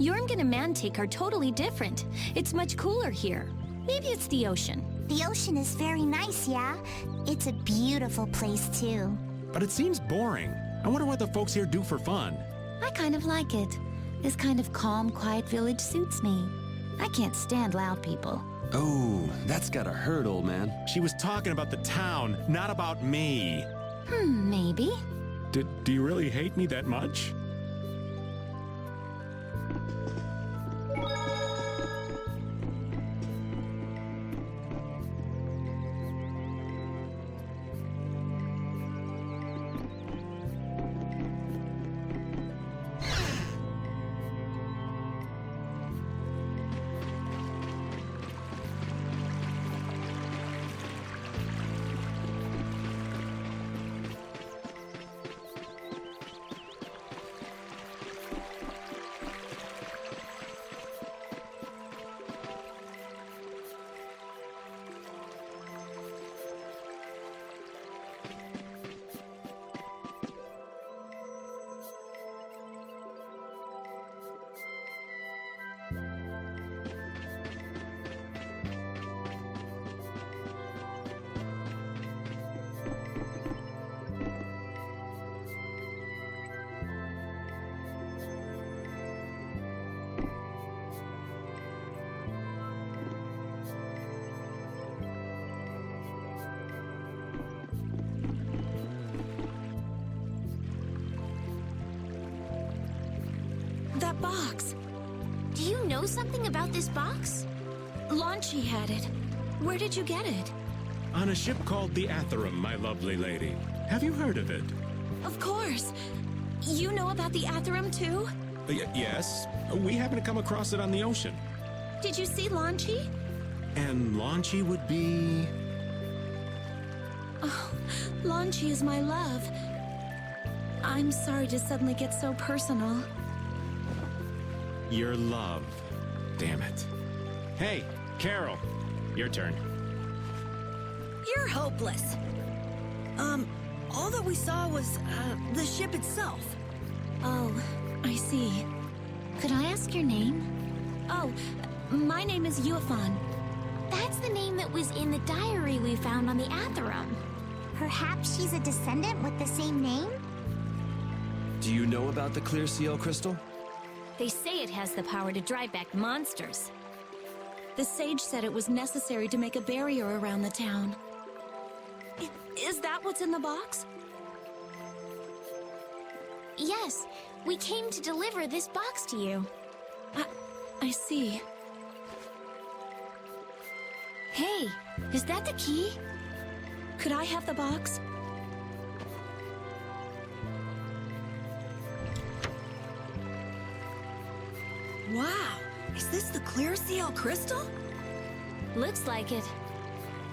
Yormgen and Mantaic are totally different. It's much cooler here. Maybe it's the ocean. The ocean is very nice, yeah? It's a beautiful place, too. But it seems boring. I wonder what the folks here do for fun. I kind of like it. This kind of calm, quiet village suits me. I can't stand loud people. Oh, that's gotta hurt, old man. She was talking about the town, not about me. Maybe. Do you really hate me that much? That box. Do you know something about this box? Launchy had it. Where did you get it? On a ship called the Atherum, my lovely lady. Have you heard of it? Of course. You know about the Atherum too? Yes. We happened to come across it on the ocean. Did you see Launchy? And Launchy would be... Oh, Launchy is my love. I'm sorry to suddenly get so personal. Your love. Damn it. Hey, Carol. Your turn. You're hopeless. All that we saw was, the ship itself. Oh, I see. Could I ask your name? Oh, my name is Yuafan. That's the name that was in the diary we found on the Atherum. Perhaps she's a descendant with the same name? Do you know about the clear seal crystal? They say it has the power to drive back monsters. The sage said it was necessary to make a barrier around the town. Is that what's in the box? Yes, we came to deliver this box to you. I see. Hey, is that the key? Could I have the box? Wow, is this the clear seal crystal? Looks like it.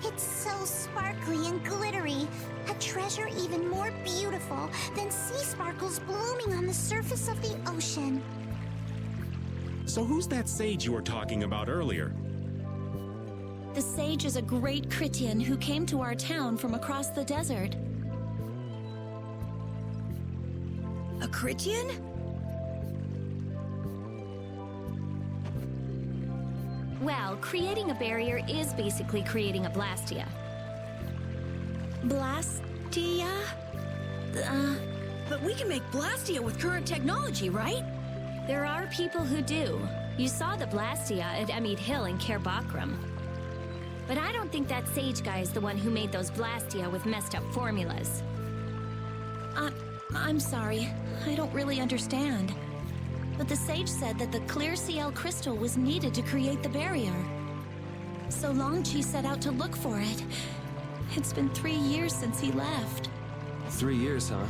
It's so sparkly and glittery. A treasure even more beautiful than sea sparkles blooming on the surface of the ocean. So who's that sage you were talking about earlier? The sage is a great Critian who came to our town from across the desert. A Critian? Well, creating a barrier is basically creating a Blastia. Blastia? But we can make Blastia with current technology, right? There are people who do. You saw the Blastia at Emmett Hill in Kerbakram. But I don't think that sage guy is the one who made those Blastia with messed up formulas. I'm sorry. I don't really understand. But the sage said that the clear CL crystal was needed to create the barrier. So Longchi set out to look for it. It's been 3 years since he left. 3 years, huh?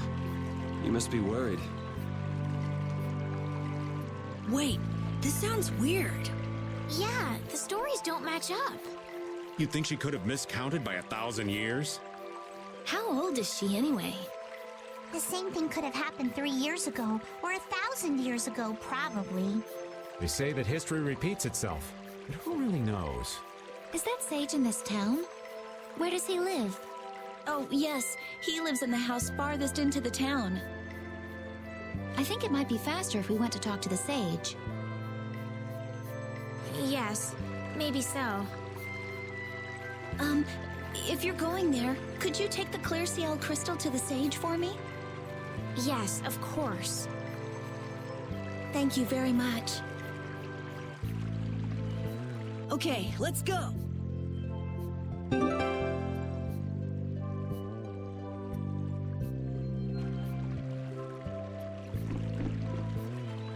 You must be worried. Wait, this sounds weird. Yeah, the stories don't match up. You think she could have miscounted by 1,000 years? How old is she anyway? The same thing could have happened 3 years ago, or 1,000 years ago, probably. They say that history repeats itself, but who really knows? Is that sage in this town? Where does he live? Oh, yes. He lives in the house farthest into the town. I think it might be faster if we went to talk to the sage. Yes, maybe so. If you're going there, could you take the clear CL crystal to the sage for me? Yes, of course. Thank you very much. Okay, let's go.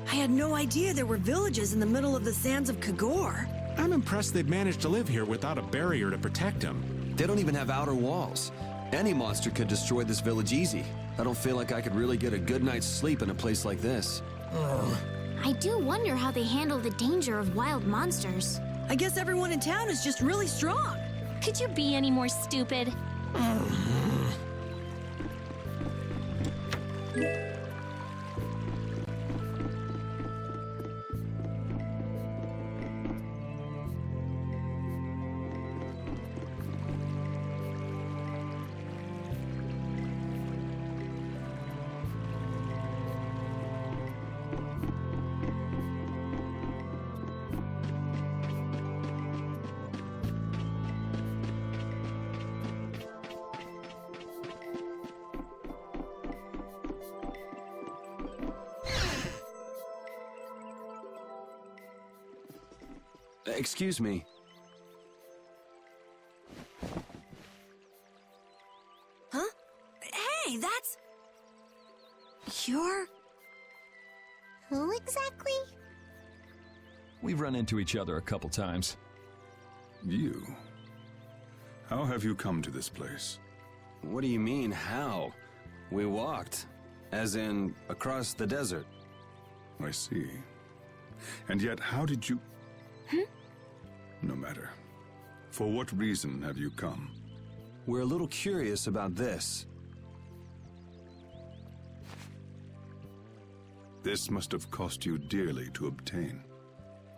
I had no idea there were villages in the middle of the sands of Kagor. I'm impressed they've managed to live here without a barrier to protect them. They don't even have outer walls. Any monster could destroy this village easy. I don't feel like I could really get a good night's sleep in a place like this. I do wonder how they handle the danger of wild monsters. I guess everyone in town is just really strong. Could you be any more stupid? Excuse me. Huh? Hey, that's... You're... Who exactly? We've run into each other a couple times. You? How have you come to this place? What do you mean, how? We walked. As in, across the desert. I see. And yet, how did you... No matter. For what reason have you come? We're a little curious about this. This must have cost you dearly to obtain.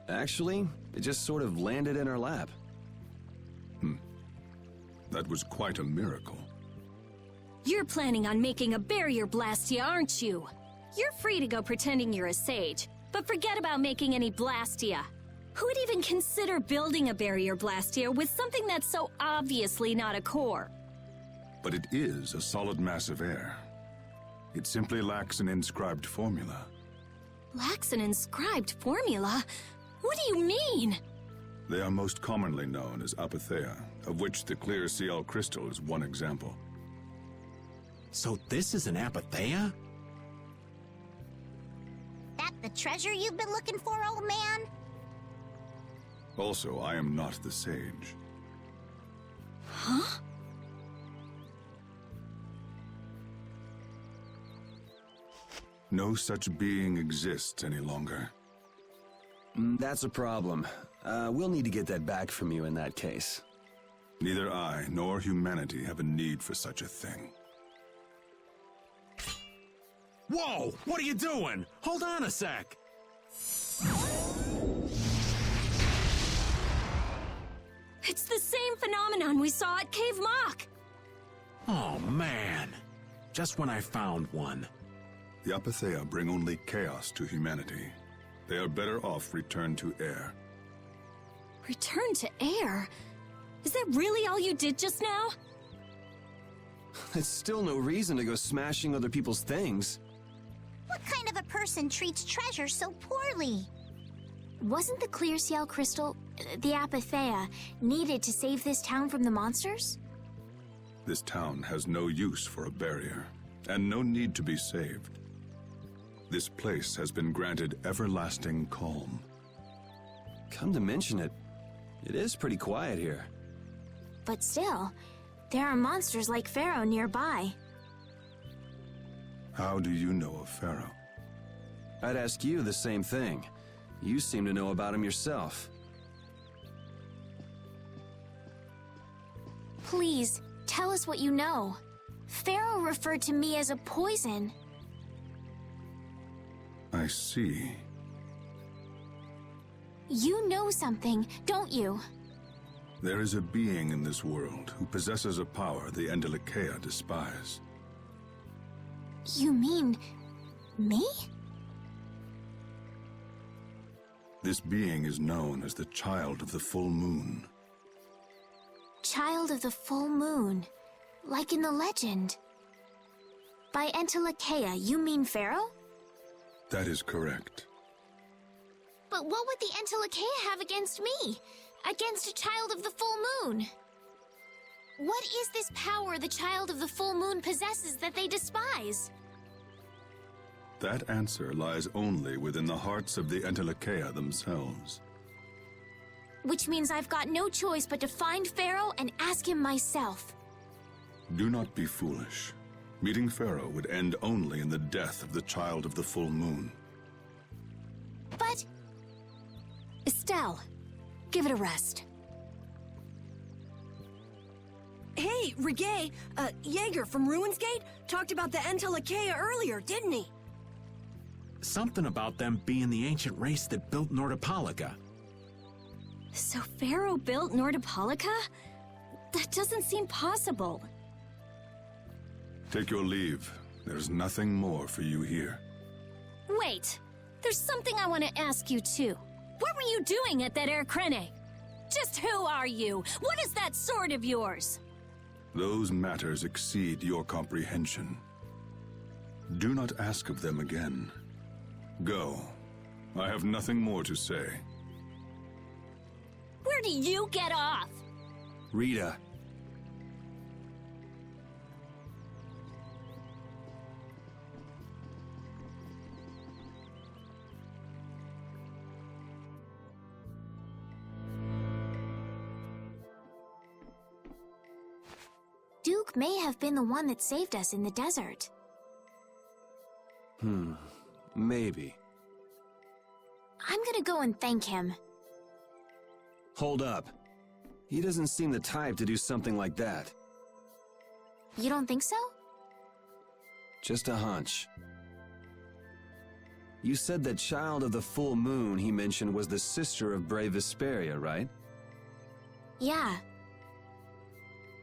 Actually, it just sort of landed in our lap. That was quite a miracle. You're planning on making a barrier blastia, aren't you? You're free to go pretending you're a sage, but forget about making any blastia. Who would even consider building a barrier blastia with something that's so obviously not a core? But it is a solid mass of air. It simply lacks an inscribed formula. Lacks an inscribed formula? What do you mean? They are most commonly known as apatheia, of which the clear CL crystal is one example. So this is an apatheia? That the treasure you've been looking for, old man? Also, I am not the sage. Huh? No such being exists any longer. That's a problem. We'll need to get that back from you in that case. Neither I nor humanity have a need for such a thing. Whoa! What are you doing? Hold on a sec! It's the same phenomenon we saw at Cave Mock! Oh, man. Just when I found one. The apatheia bring only chaos to humanity. They are better off returned to air. Return to air? Is that really all you did just now? It's still no reason to go smashing other people's things. What kind of a person treats treasure so poorly? Wasn't the clear CL crystal, the apatheia, needed to save this town from the monsters? This town has no use for a barrier, and no need to be saved. This place has been granted everlasting calm. Come to mention it, it is pretty quiet here. But still, there are monsters like Pharaoh nearby. How do you know of Pharaoh? I'd ask you the same thing. You seem to know about him yourself. Please, tell us what you know. Pharaoh referred to me as a poison. I see. You know something, don't you? There is a being in this world who possesses a power the Endelikeia despise. You mean... me? This being is known as the Child of the Full Moon. Child of the Full Moon, like in the legend. By Entelekea, you mean Pharaoh? That is correct. But what would the Entelekea have against me? Against a Child of the Full Moon? What is this power the Child of the Full Moon possesses that they despise? That answer lies only within the hearts of the Entelekea themselves. Which means I've got no choice but to find Pharaoh and ask him myself. Do not be foolish. Meeting Pharaoh would end only in the death of the Child of the Full Moon. But... Estelle, give it a rest. Hey, Reggae, Jaeger from Ruinsgate talked about the Entelekea earlier, didn't he? Something about them being the ancient race that built Nordopolica. So Pharaoh built Nordopolica? That doesn't seem possible. Take your leave. There's nothing more for you here. Wait, there's something I want to ask you too. What were you doing at that Air Krene? Just who are you? What is that sword of yours? Those matters exceed your comprehension. Do not ask of them again. Go. I have nothing more to say. Where do you get off? Rita. Duke may have been the one that saved us in the desert. Maybe. I'm gonna go and thank him. Hold up. He doesn't seem the type to do something like that. You don't think so? Just a hunch. You said that Child of the Full Moon he mentioned was the sister of brave Vesperia, right? Yeah.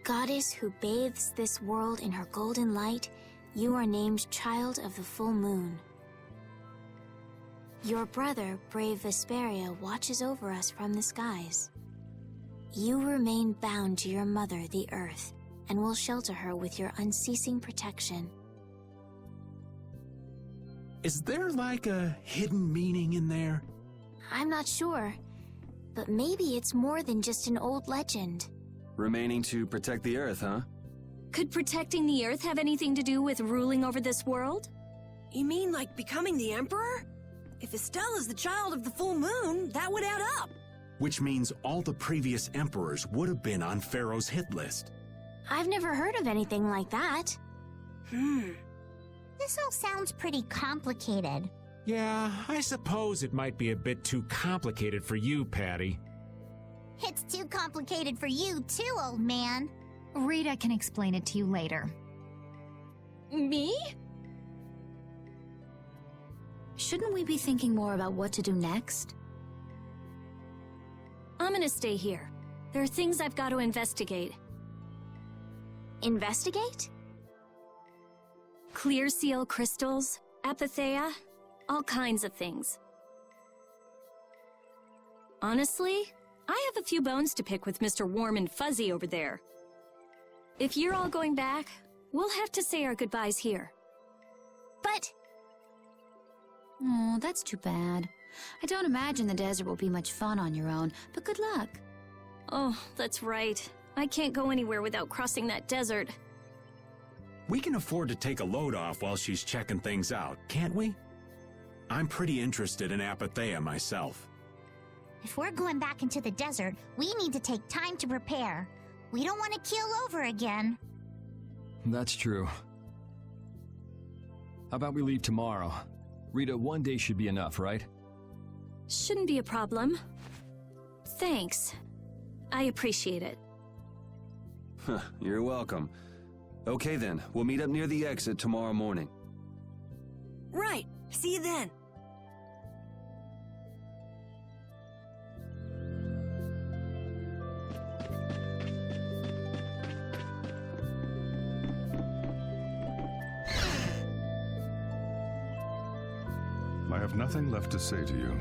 Goddess who bathes this world in her golden light, you are named Child of the Full Moon. Your brother, brave Vesperia, watches over us from the skies. You remain bound to your mother, the Earth, and will shelter her with your unceasing protection. Is there like a hidden meaning in there? I'm not sure, but maybe it's more than just an old legend. Remaining to protect the Earth, huh? Could protecting the Earth have anything to do with ruling over this world? You mean like becoming the Emperor? If Estelle is the Child of the Full Moon, that would add up. Which means all the previous emperors would have been on Pharaoh's hit list. I've never heard of anything like that. This all sounds pretty complicated. Yeah, I suppose it might be a bit too complicated for you, Patty. It's too complicated for you too, old man. Rita can explain it to you later. Me? Shouldn't we be thinking more about what to do next? I'm gonna stay here. There are things I've got to investigate. Investigate? Clear seal crystals, apatheia, all kinds of things. Honestly, I have a few bones to pick with Mr. Warm and Fuzzy over there. If you're all going back, we'll have to say our goodbyes here. But... Oh, that's too bad. I don't imagine the desert will be much fun on your own, but good luck. Oh, that's right. I can't go anywhere without crossing that desert. We can afford to take a load off while she's checking things out, can't we? I'm pretty interested in apatheia myself. If we're going back into the desert, we need to take time to prepare. We don't want to keel over again. That's true. How about we leave tomorrow? Rita, one day should be enough, right? Shouldn't be a problem. Thanks. I appreciate it. You're welcome. Okay then, we'll meet up near the exit tomorrow morning. Right. See you then. I have nothing left to say to you.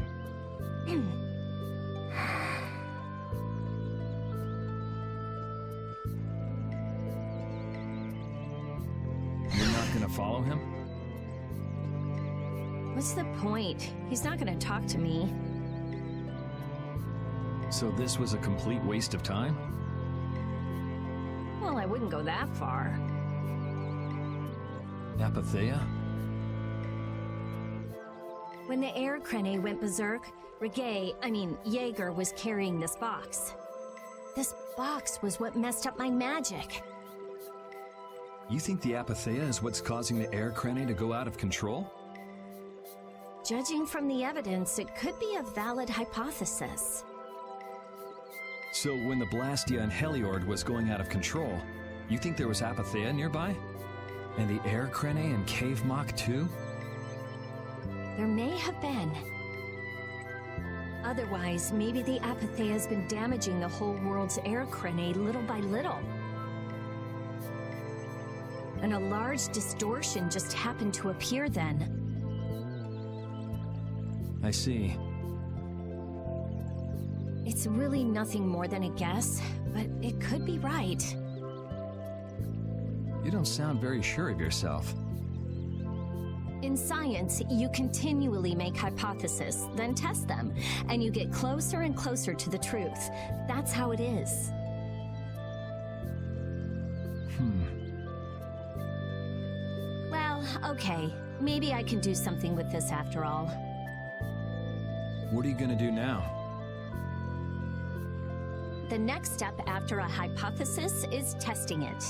You're not gonna follow him? What's the point? He's not gonna talk to me. So this was a complete waste of time? Well, I wouldn't go that far. Apatheia? When the air crane went berserk, Jaeger was carrying this box. This box was what messed up my magic. You think the Apatheia is what's causing the air crane to go out of control? Judging from the evidence, it could be a valid hypothesis. So when the Blastia and Heliord was going out of control, you think there was Apatheia nearby? And the air crane and cave mock too? There may have been. Otherwise, maybe the Apatheia has been damaging the whole world's air crane little by little. And a large distortion just happened to appear then. I see. It's really nothing more than a guess, but it could be right. You don't sound very sure of yourself. In science, you continually make hypotheses, then test them, and you get closer and closer to the truth. That's how it is. Well, okay. Maybe I can do something with this after all. What are you gonna do now? The next step after a hypothesis is testing it.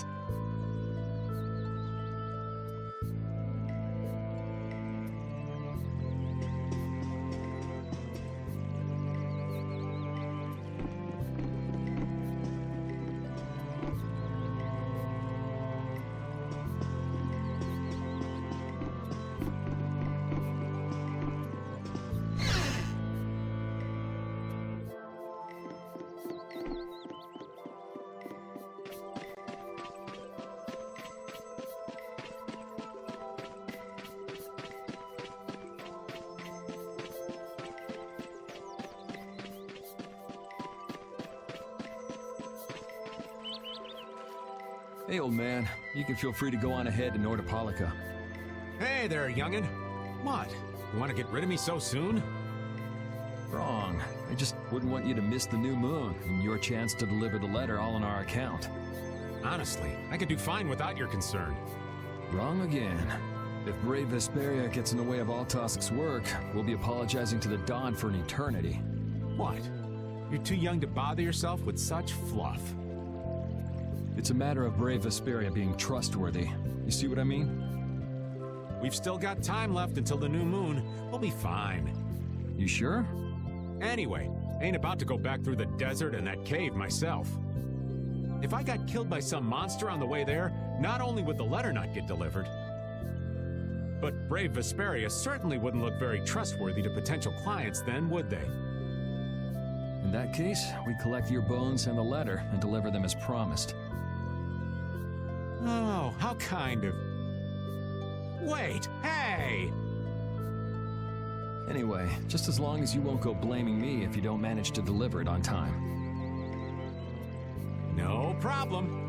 Hey, old man. You can feel free to go on ahead to Nordopolica. Hey there, youngin'. What? You want to get rid of me so soon? Wrong. I just wouldn't want you to miss the new moon and your chance to deliver the letter all on our account. Honestly, I could do fine without your concern. Wrong again. If brave Vesperia gets in the way of Altosk's work, we'll be apologizing to the Dawn for an eternity. What? You're too young to bother yourself with such fluff. It's a matter of brave Vesperia being trustworthy. You see what I mean? We've still got time left until the new moon. We'll be fine. You sure? Anyway, ain't about to go back through the desert and that cave myself. If I got killed by some monster on the way there, not only would the letter not get delivered, but brave Vesperia certainly wouldn't look very trustworthy to potential clients then, would they? In that case, we collect your bones and the letter and deliver them as promised. Oh, how kind of... Wait, hey! Anyway, just as long as you won't go blaming me if you don't manage to deliver it on time. No problem.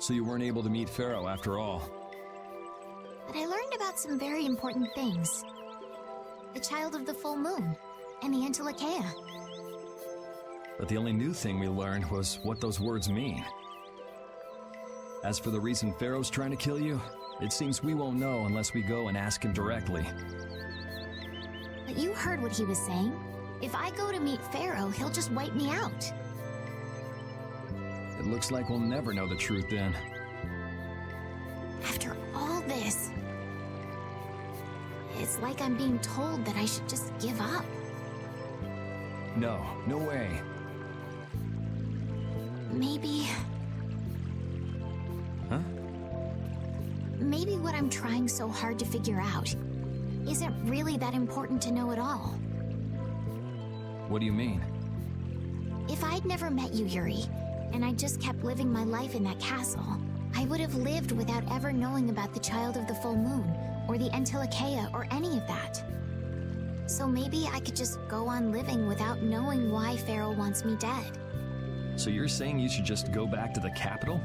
So you weren't able to meet Pharaoh after all. But I learned about some very important things. The child of the full moon, and the Antilocheia. But the only new thing we learned was what those words mean. As for the reason Pharaoh's trying to kill you, it seems we won't know unless we go and ask him directly. But you heard what he was saying. If I go to meet Pharaoh, he'll just wipe me out. It looks like we'll never know the truth then. After all this, it's like I'm being told that I should just give up. No, no way. Maybe... Huh? Maybe what I'm trying so hard to figure out, isn't really that important to know at all. What do you mean? If I'd never met you, Yuri, and I just kept living my life in that castle, I would have lived without ever knowing about the Child of the Full Moon, or the Antilocheia, or any of that. So maybe I could just go on living without knowing why Pharaoh wants me dead. So you're saying you should just go back to the capital?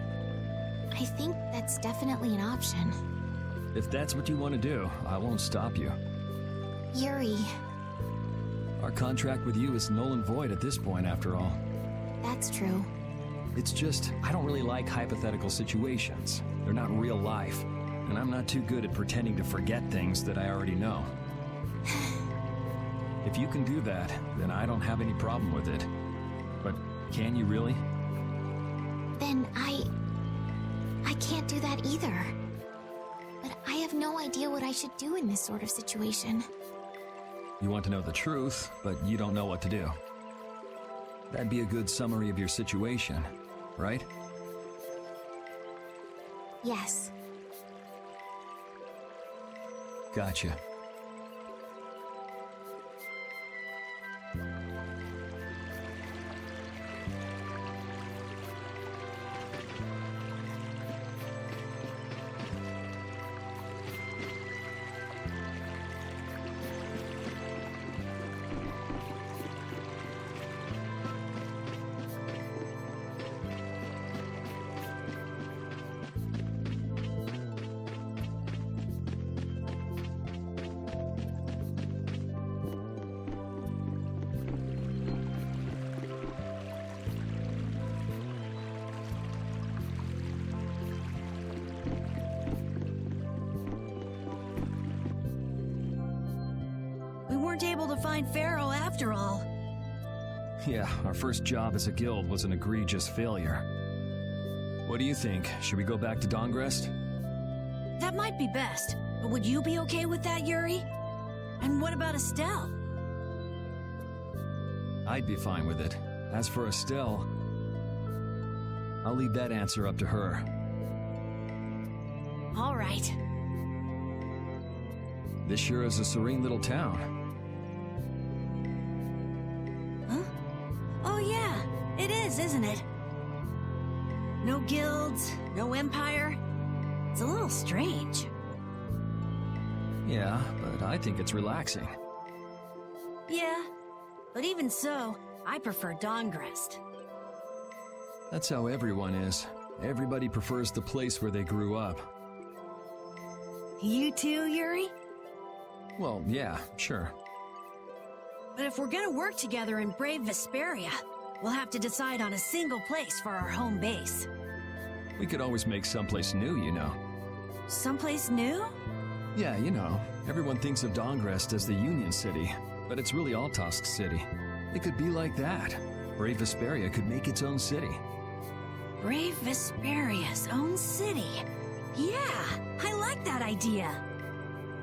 I think that's definitely an option. If that's what you want to do, I won't stop you. Yuri, Our contract with you is null and void at this point, after all. that's true. It's just, I don't really like hypothetical situations. They're not real life. And I'm not too good at pretending to forget things that I already know. If you can do that, then I don't have any problem with it. But can you really? Then I can't do that either. But I have no idea what I should do in this sort of situation. You want to know the truth, but you don't know what to do. That'd be a good summary of your situation, right? Yes. Gotcha. We weren't able to find Pharaoh after all. Yeah, our first job as a guild was an egregious failure. What do you think? Should we go back to Dongrest? That might be best, but would you be okay with that, Yuri? And what about Estelle? I'd be fine with it. As for Estelle, I'll leave that answer up to her. All right. This sure is a serene little town. Huh? Oh yeah, it is, isn't it? No guilds, no empire. It's a little strange. Yeah, but I think it's relaxing. Yeah, but even so, I prefer Dongrest. That's how everyone is. Everybody prefers the place where they grew up. You too, Yuri? Well, yeah, sure. But if we're gonna work together in brave Vesperia, we'll have to decide on a single place for our home base. We could always make someplace new, you know. Someplace new? Yeah, you know, everyone thinks of Dongrest as the Union City, but it's really Altosk City. It could be like that. Brave Vesperia could make its own city. Brave Vesperia's own city. Yeah, I like that idea.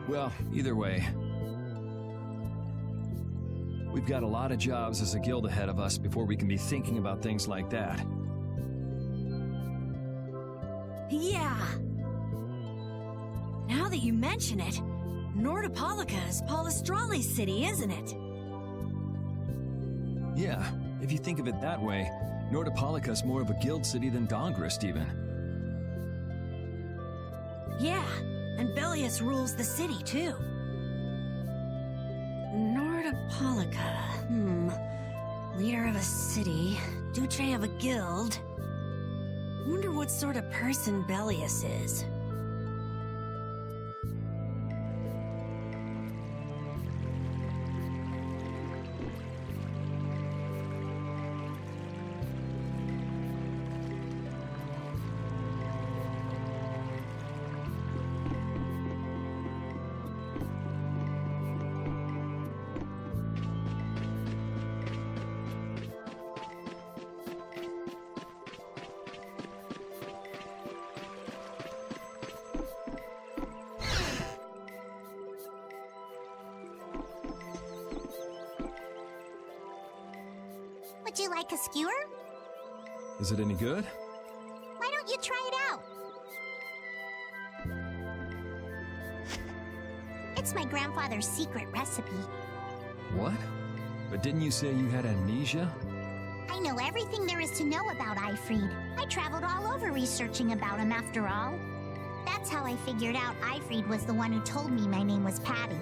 Well, either way, we've got a lot of jobs as a guild ahead of us before we can be thinking about things like that. Yeah. Now that you mention it, Nordopolica is Polystrale's city, isn't it? Yeah, if you think of it that way, Nordopolica's more of a guild city than Dongrest even. Yeah, and Bellius rules the city too. Nordopolica, leader of a city, Duce of a guild. Wonder what sort of person Bellius is. Would you like a skewer? Is it any good? Why don't you try it out? It's my grandfather's secret recipe. What? But didn't you say you had amnesia? I know everything there is to know about Ifrid. I traveled all over researching about him after all. That's how I figured out Ifrid was the one who told me my name was Patty.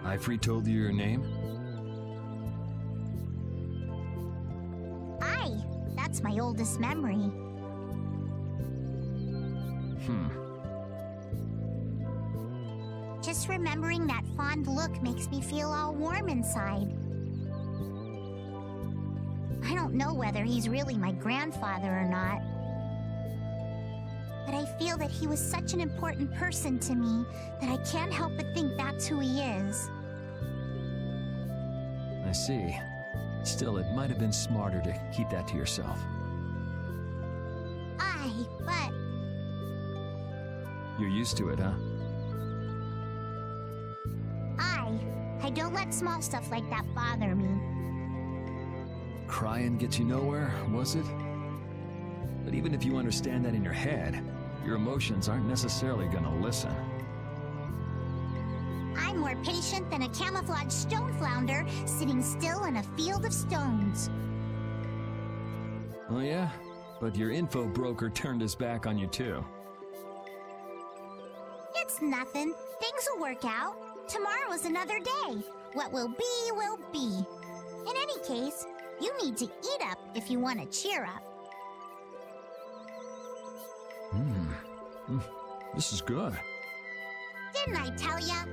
Ifrid told you your name? That's my oldest memory. Just remembering that fond look makes me feel all warm inside. I don't know whether he's really my grandfather or not. But I feel that he was such an important person to me that I can't help but think that's who he is. I see. Still, it might have been smarter to keep that to yourself. But... You're used to it, huh? I don't let small stuff like that bother me. Crying gets you nowhere, was it? But even if you understand that in your head, your emotions aren't necessarily gonna listen. I'm more patient than a camouflaged stone flounder sitting still in a field of stones. Oh yeah? But your info broker turned his back on you too. It's nothing. Things will work out. Tomorrow is another day. What will be, will be. In any case, you need to eat up if you want to cheer up. This is good. Didn't I tell ya?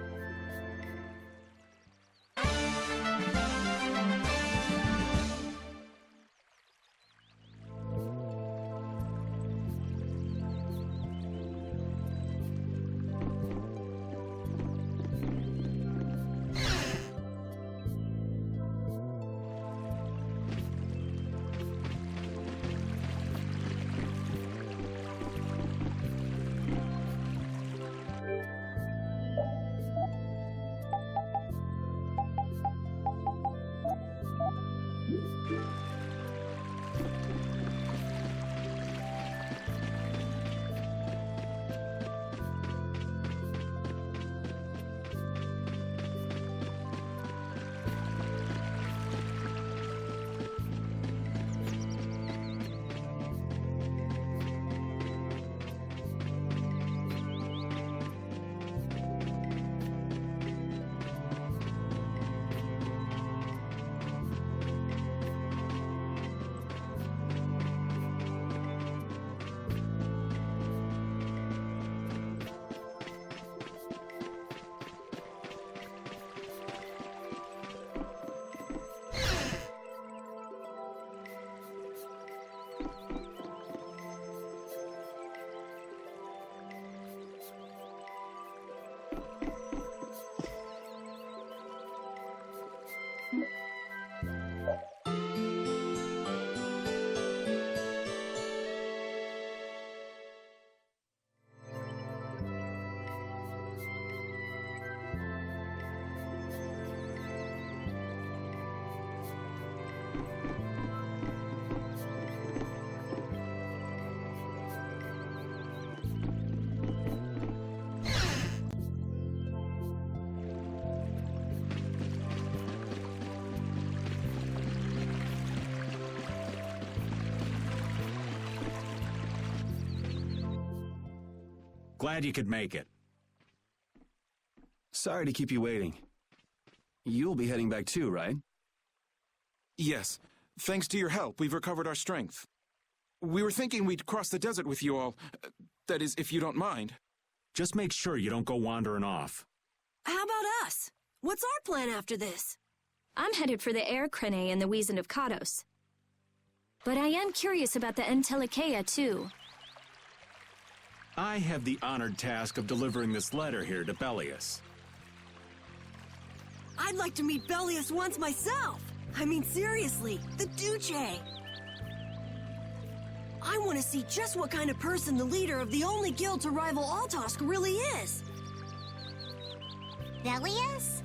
Glad you could make it. Sorry to keep you waiting. You'll be heading back too, right? Yes. Thanks to your help, we've recovered our strength. We were thinking we'd cross the desert with you all. That is, if you don't mind. Just make sure you don't go wandering off. How about us? What's our plan after this? I'm headed for the Air Crane and the Wizened of Kados. But I am curious about the Entelikeia, too. I have the honored task of delivering this letter here to Bellius. I'd like to meet Bellius once myself. I mean, seriously, the Duce. I want to see just what kind of person the leader of the only guild to rival Altosk really is. Bellius?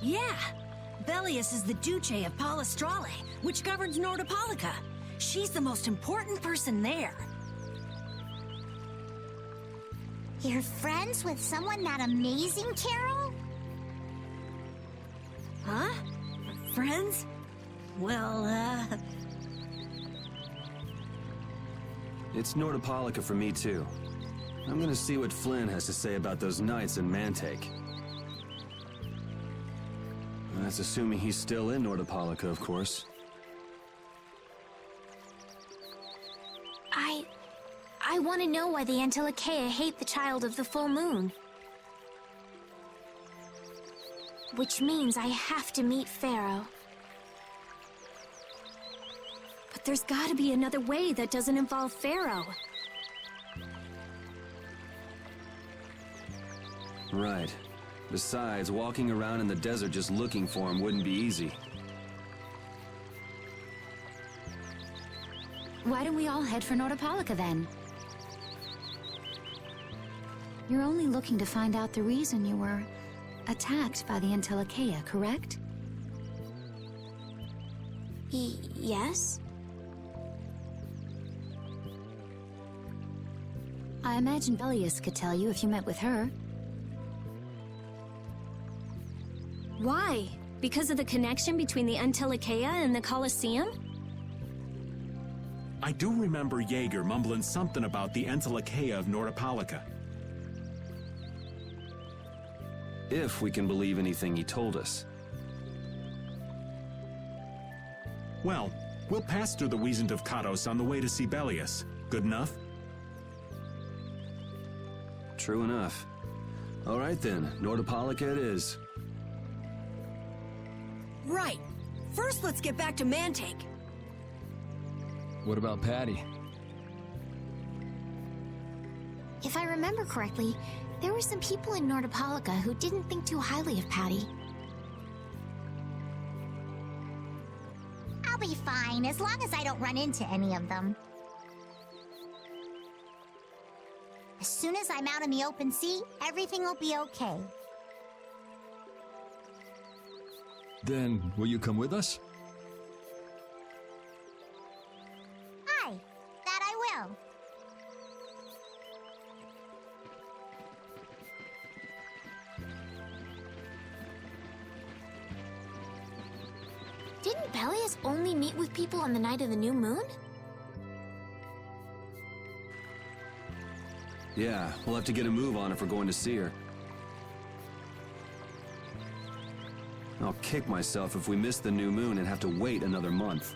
Yeah. Bellius is the Duce of Palestrale, which governs Nordopolica. She's the most important person there. You're friends with someone that amazing, Carol? Huh? Friends? Well, It's Nordopolica for me, too. I'm gonna see what Flynn has to say about those nights in Mantaic. That's assuming he's still in Nordopolica, of course. I want to know why the Antilochaea hate the child of the full moon. Which means I have to meet Pharaoh. But there's gotta be another way that doesn't involve Pharaoh. Right. Besides, walking around in the desert just looking for him wouldn't be easy. Why don't we all head for Nordopolica then? You're only looking to find out the reason you were attacked by the Antilochaea, correct? Yes? I imagine Belius could tell you if you met with her. Why? Because of the connection between the Antilochaea and the Colosseum? I do remember Jaeger mumbling something about the Antilochaea of Nordopolica. If we can believe anything he told us. Well, we'll pass through the Wiesent of Kados on the way to see Belius. Good enough? True enough. All right then, Nordopolica it is. right. First, let's get back to Mantaic. What about Patty? If I remember correctly, there were some people in Nordopolica who didn't think too highly of Patty. I'll be fine, as long as I don't run into any of them. As soon as I'm out in the open sea, everything will be okay. Then, will you come with us? Aye, that I will. Didn't Belius only meet with people on the night of the new moon? Yeah, we'll have to get a move on if we're going to see her. I'll kick myself if we miss the new moon and have to wait another month.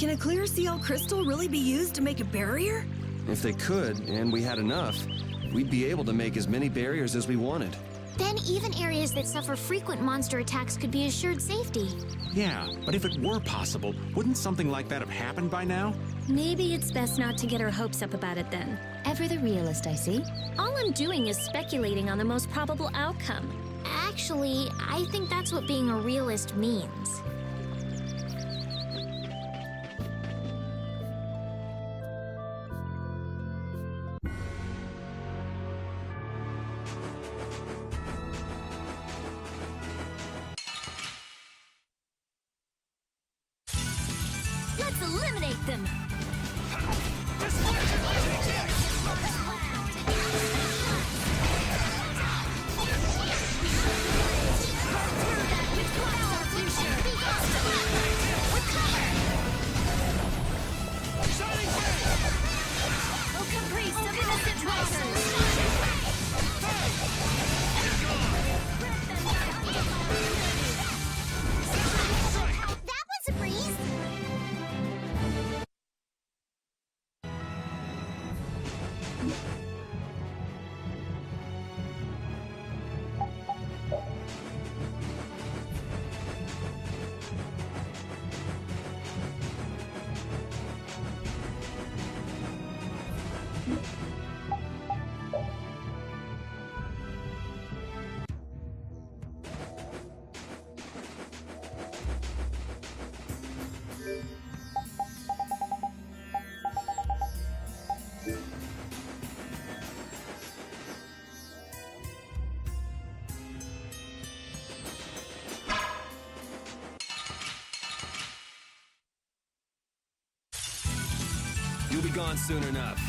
Can a clear CL crystal really be used to make a barrier? If they could, and we had enough, we'd be able to make as many barriers as we wanted. Then even areas that suffer frequent monster attacks could be assured safety. Yeah, but if it were possible, wouldn't something like that have happened by now? Maybe it's best not to get our hopes up about it then. Ever the realist, I see. All I'm doing is speculating on the most probable outcome. Actually, I think that's what being a realist means. Let's eliminate them! That was a breeze! gone soon enough.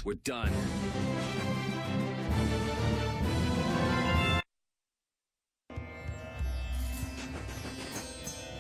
We're done.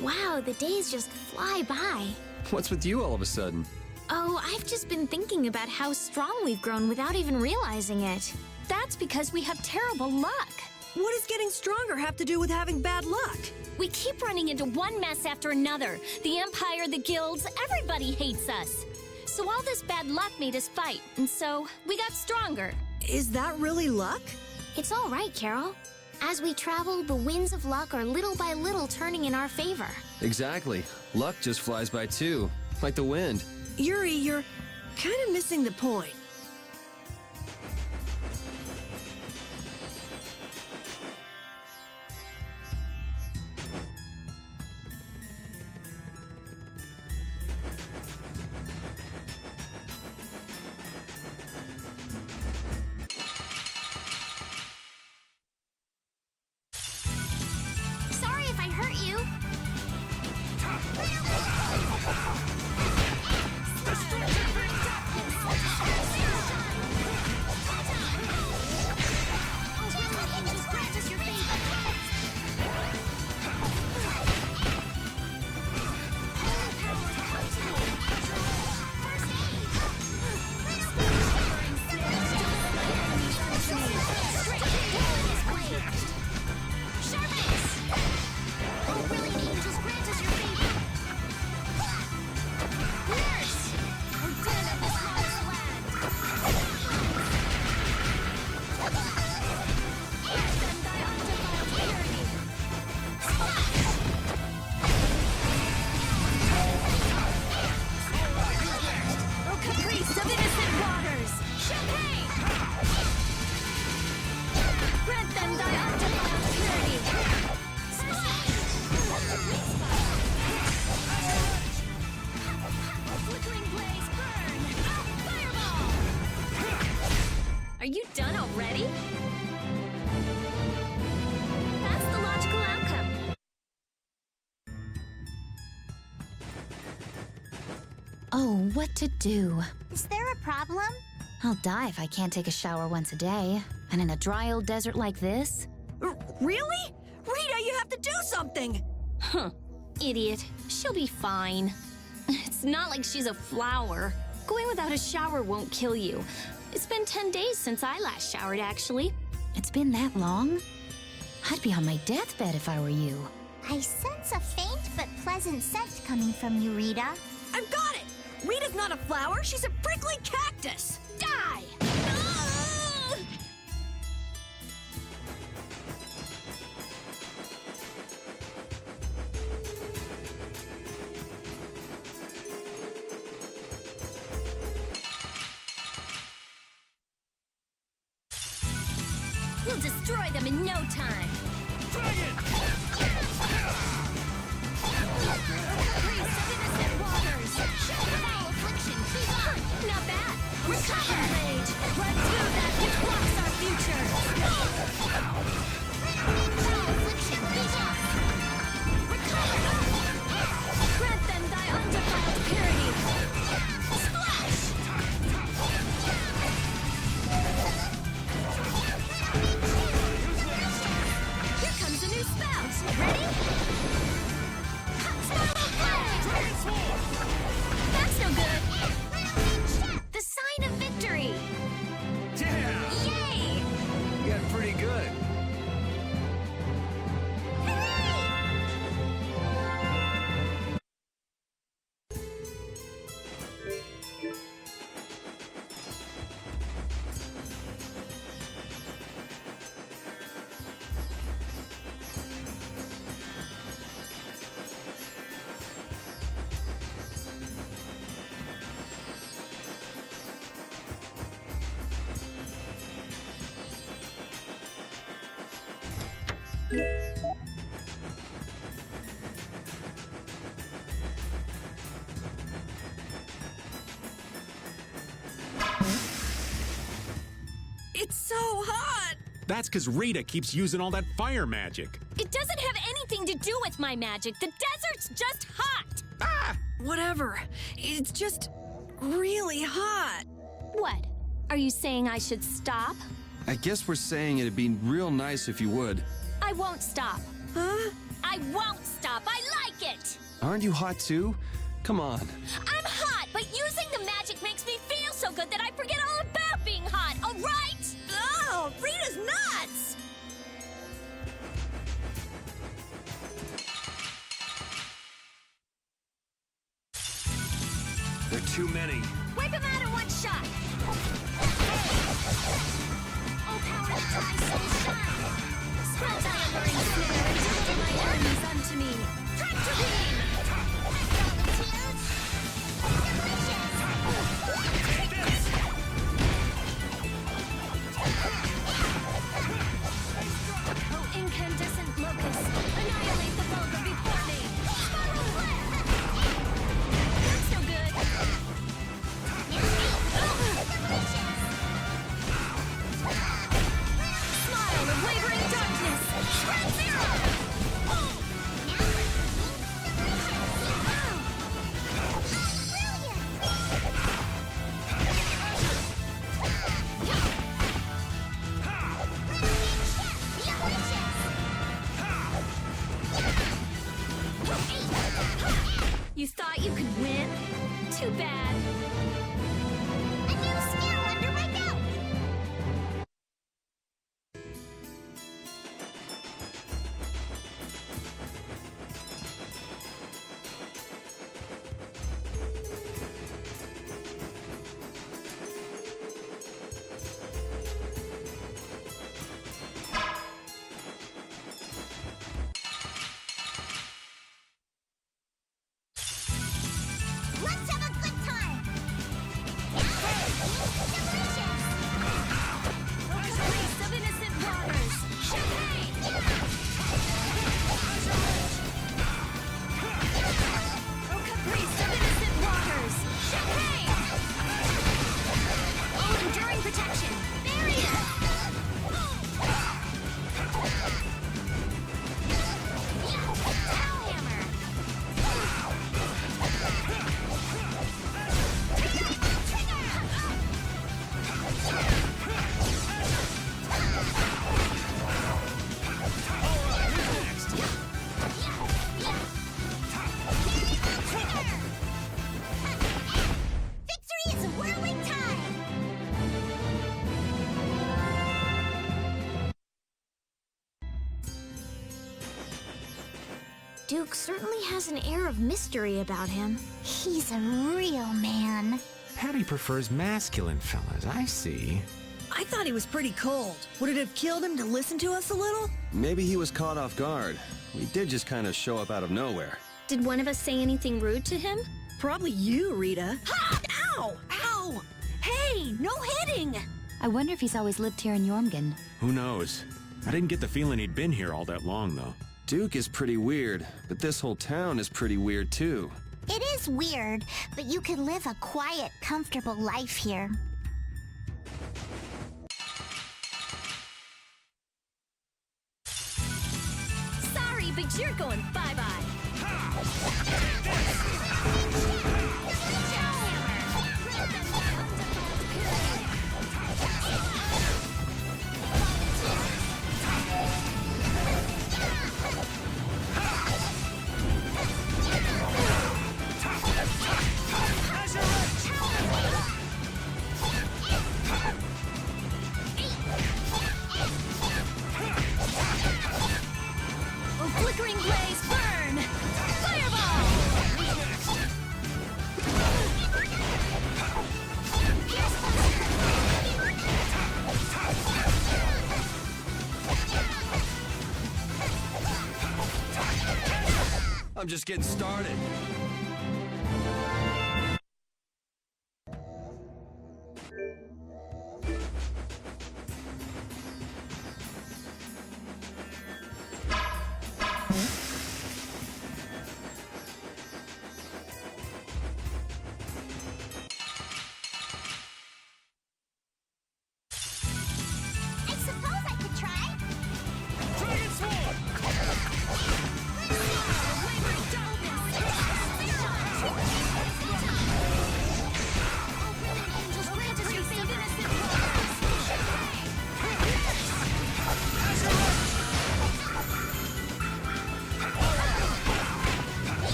Wow, the days just fly by. What's with you all of a sudden? Oh, I've just been thinking about how strong we've grown without even realizing it. That's because we have terrible luck. What does getting stronger have to do with having bad luck? We keep running into one mess after another. The Empire, the guilds, everybody hates us. So all this bad luck made us fight, and so we got stronger. Is that really luck? It's all right, Carol. As we travel, the winds of luck are little by little turning in our favor. Exactly. Luck just flies by too, like the wind. Yuri, you're kind of missing the point. Sorry if I hurt you. Are you done already? That's the logical outcome. Oh, what to do? Is there a problem? I'll die if I can't take a shower once a day. And in a dry old desert like this? Really? Rita, you have to do something! Huh. Idiot. She'll be fine. It's not like she's a flower. Going without a shower won't kill you. It's been 10 days since I last showered, actually. It's been that long? I'd be on my deathbed if I were you. I sense a faint but pleasant scent coming from you, Rita. I've got it! Rita's not a flower, she's a prickly cactus! Die! We'll destroy them in no time. Dragon! Priest of innocent waters. Foul affliction, keep on. Not bad. Recover, Rage. Run through that which blocks our future. Foul affliction, keep on. Recover. Grant them thy undefiled purity. Splash. Here comes a new It's so hot! That's because Rita keeps using all that fire magic. It doesn't have anything to do with my magic. The desert's just hot! Ah! Whatever. It's just really hot. What? Are you saying I should stop? I guess we're saying it'd be real nice if you would. I won't stop. Huh? I won't stop. I like it! Aren't you hot too? Come on. I'm hot, but using the magic makes me feel so good that I forget all about being hot, all right? Oh, Rita's nuts! There are too many. Wipe him out in one shot! Oh, power to try soul shine! Spread thy alluring snare and deliver my enemies unto me! Tractor beam! Oh, incandescent locust! Annihilate the vulgar before me! Spiral flare! That's no good! Smile of wavering darkness! Shred zero! You thought you could win? Too bad. A new skill under my belt! Let's have a good time! Delicious! Release of innocent waters! Champagne! Oh, caprice of innocent waters! Champagne! Oh, enduring protection! Barrier! Hellhammer! Victory is a whirling tide! Duke certainly has an air of mystery about him. He's a real man. Patty prefers masculine fellas, I see. I thought he was pretty cold. Would it have killed him to listen to us a little? Maybe he was caught off guard. We did just kind of show up out of nowhere. Did one of us say anything rude to him? Probably you, Rita. Ha! Ow! Ow! Hey, no hitting! I wonder if he's always lived here in Yormgen. Who knows? I didn't get the feeling he'd been here all that long, though. Duke is pretty weird, but this whole town is pretty weird too. It is weird, but you could live a quiet, comfortable life here. Sorry, but you're going bye-bye. Oh, flickering blaze, burn! Fireball! I'm just getting started.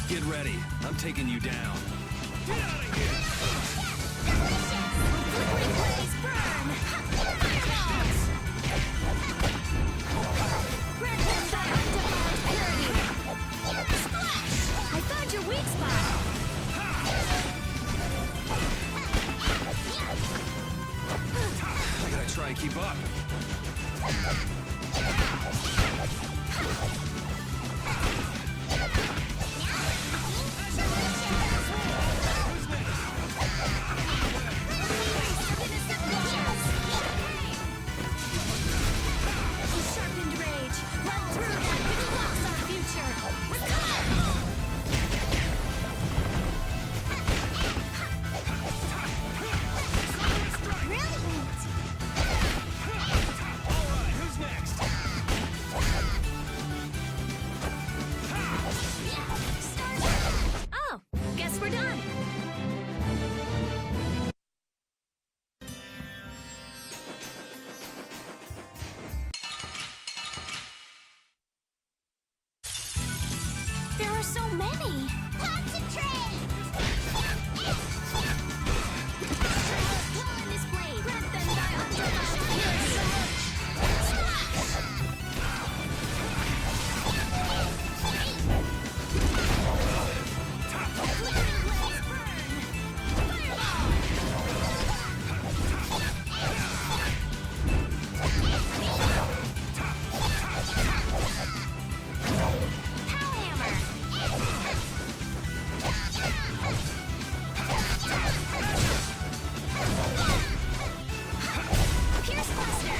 Get ready. I'm taking you down. Get out of here! Flickering blaze, burn! Fireballs! Grant them thy undefiled purity! Splash! I found your weak spot! I gotta try and keep up. Sharpened rage! Run through that which blocks our future! Oh, guess we're done. There are so many! Concentrate! Dwell in this blade. Grant them thy undefiled purity. Flickering blaze, burn! Fireball! Pierce Buster!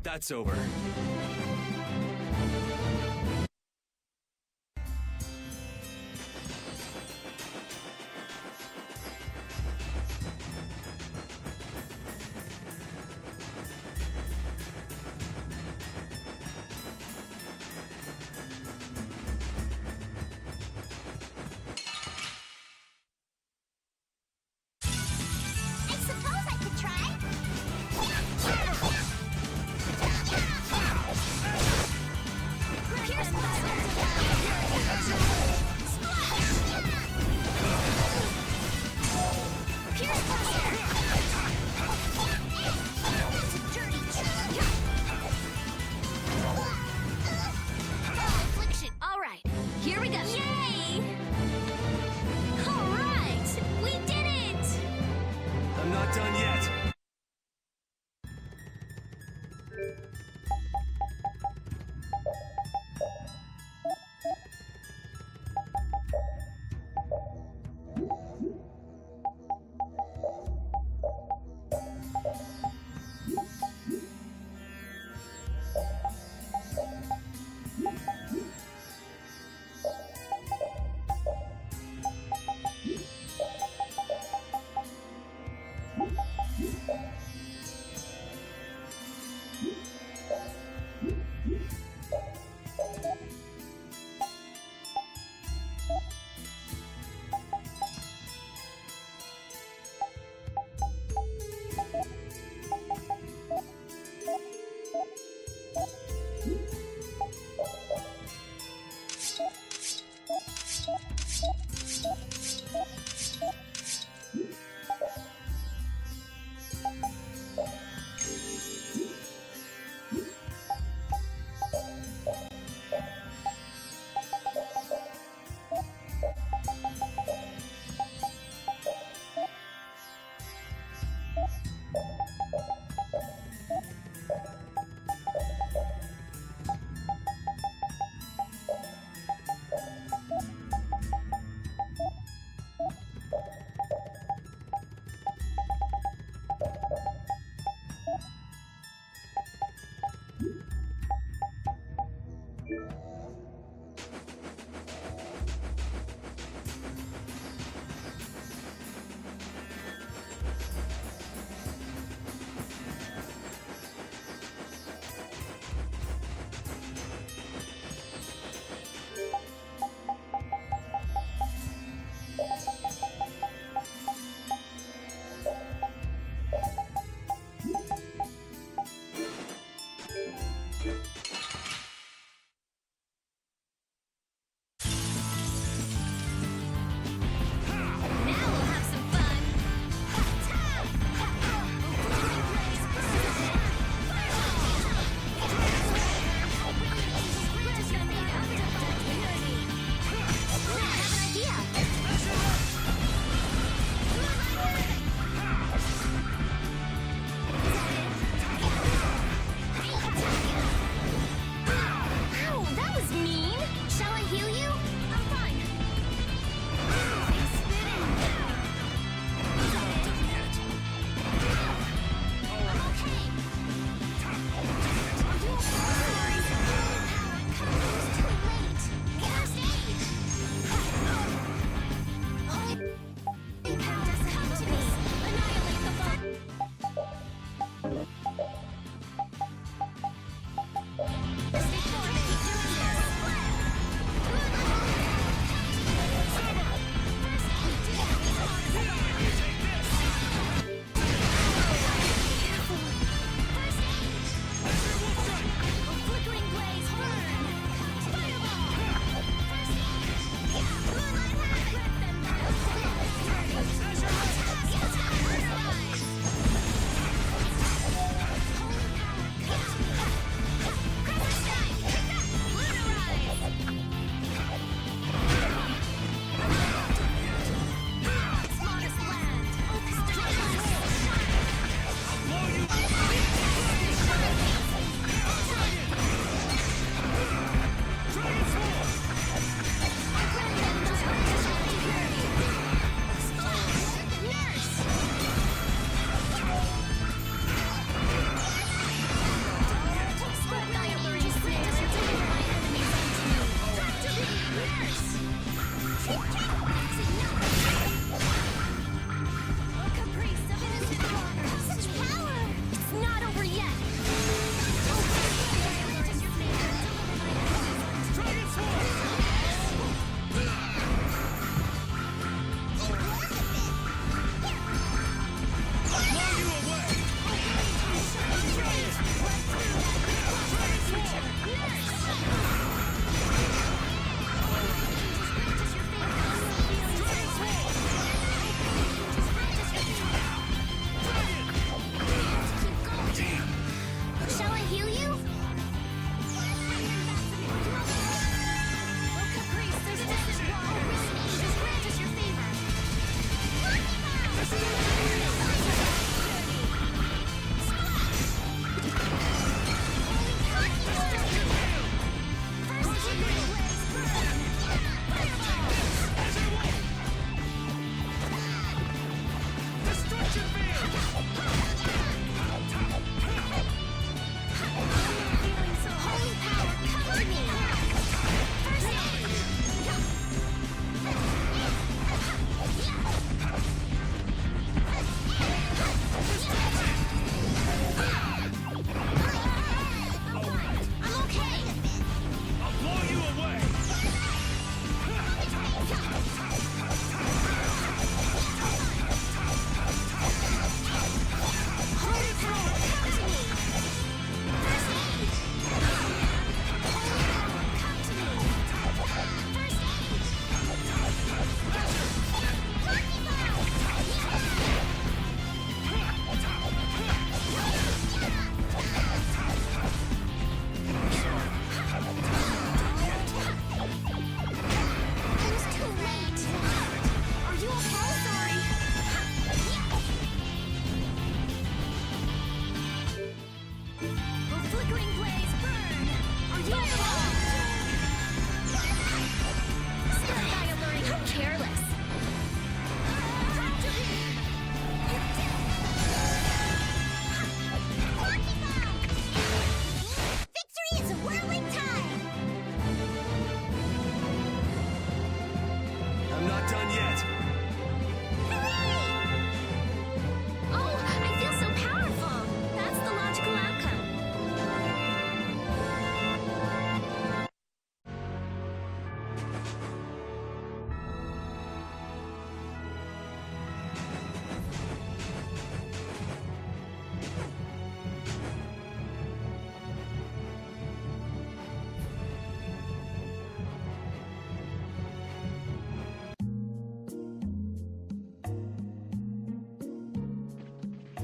That's over. I suppose I could try. Pierce Buster! Splash! Pierce Buster! That's a dirty trick! Affliction! All right, here we go. Yay! All right, we did it! I'm not done yet.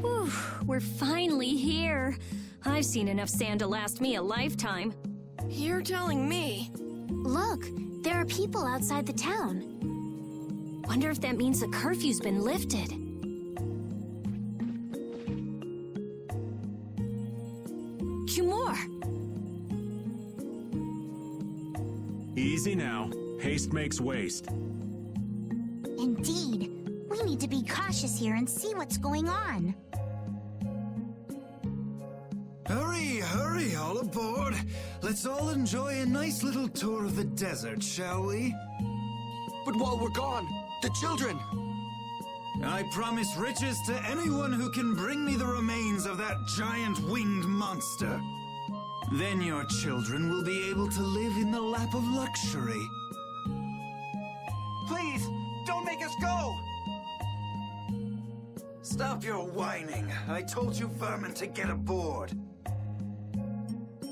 Whew, we're finally here. I've seen enough sand to last me a lifetime. You're telling me. Look, there are people outside the town. Wonder if that means the curfew's been lifted. Kumor! Easy now. Haste makes waste. Indeed. We need to be cautious here and see what's going on. Hurry, hurry, all aboard. Let's all enjoy a nice little tour of the desert, shall we? But while we're gone, the children! I promise riches to anyone who can bring me the remains of that giant winged monster. Then your children will be able to live in the lap of luxury. Please, don't make us go! Stop your whining. I told you vermin to get aboard.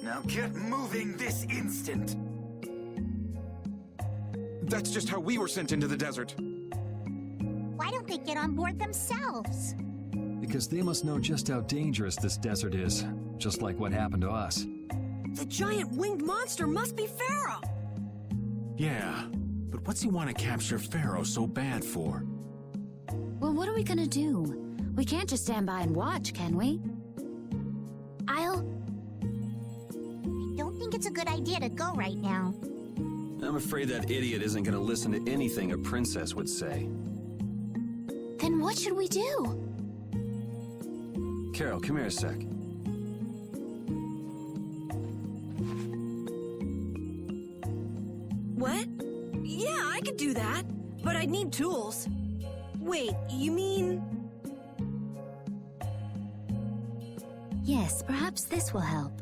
Now get moving this instant. That's just how we were sent into the desert. Why don't they get on board themselves? Because they must know just how dangerous this desert is, just like what happened to us. The giant winged monster must be Pharaoh! Yeah, but what's he want to capture Pharaoh so bad for? Well, what are we gonna do? We can't just stand by and watch, can we? I don't think it's a good idea to go right now. I'm afraid that idiot isn't gonna listen to anything a princess would say. Then what should we do? Carol, come here a sec. What? Yeah, I could do that, but I'd need tools. Wait, you mean... Yes, perhaps this will help.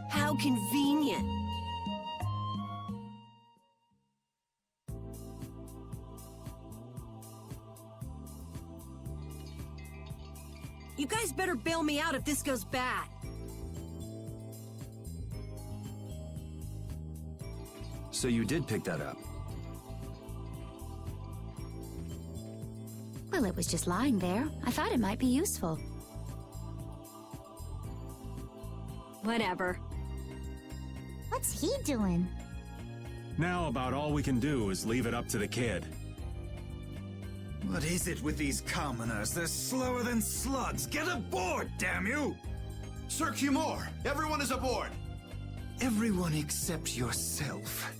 How convenient. You guys better bail me out if this goes bad. So you did pick that up? Well, it was just lying there. I thought it might be useful. Whatever. What's he doing? Now about all we can do is leave it up to the kid. What is it with these commoners? They're slower than slugs. Get aboard, damn you! Sir Cumore, everyone is aboard! Everyone except yourself.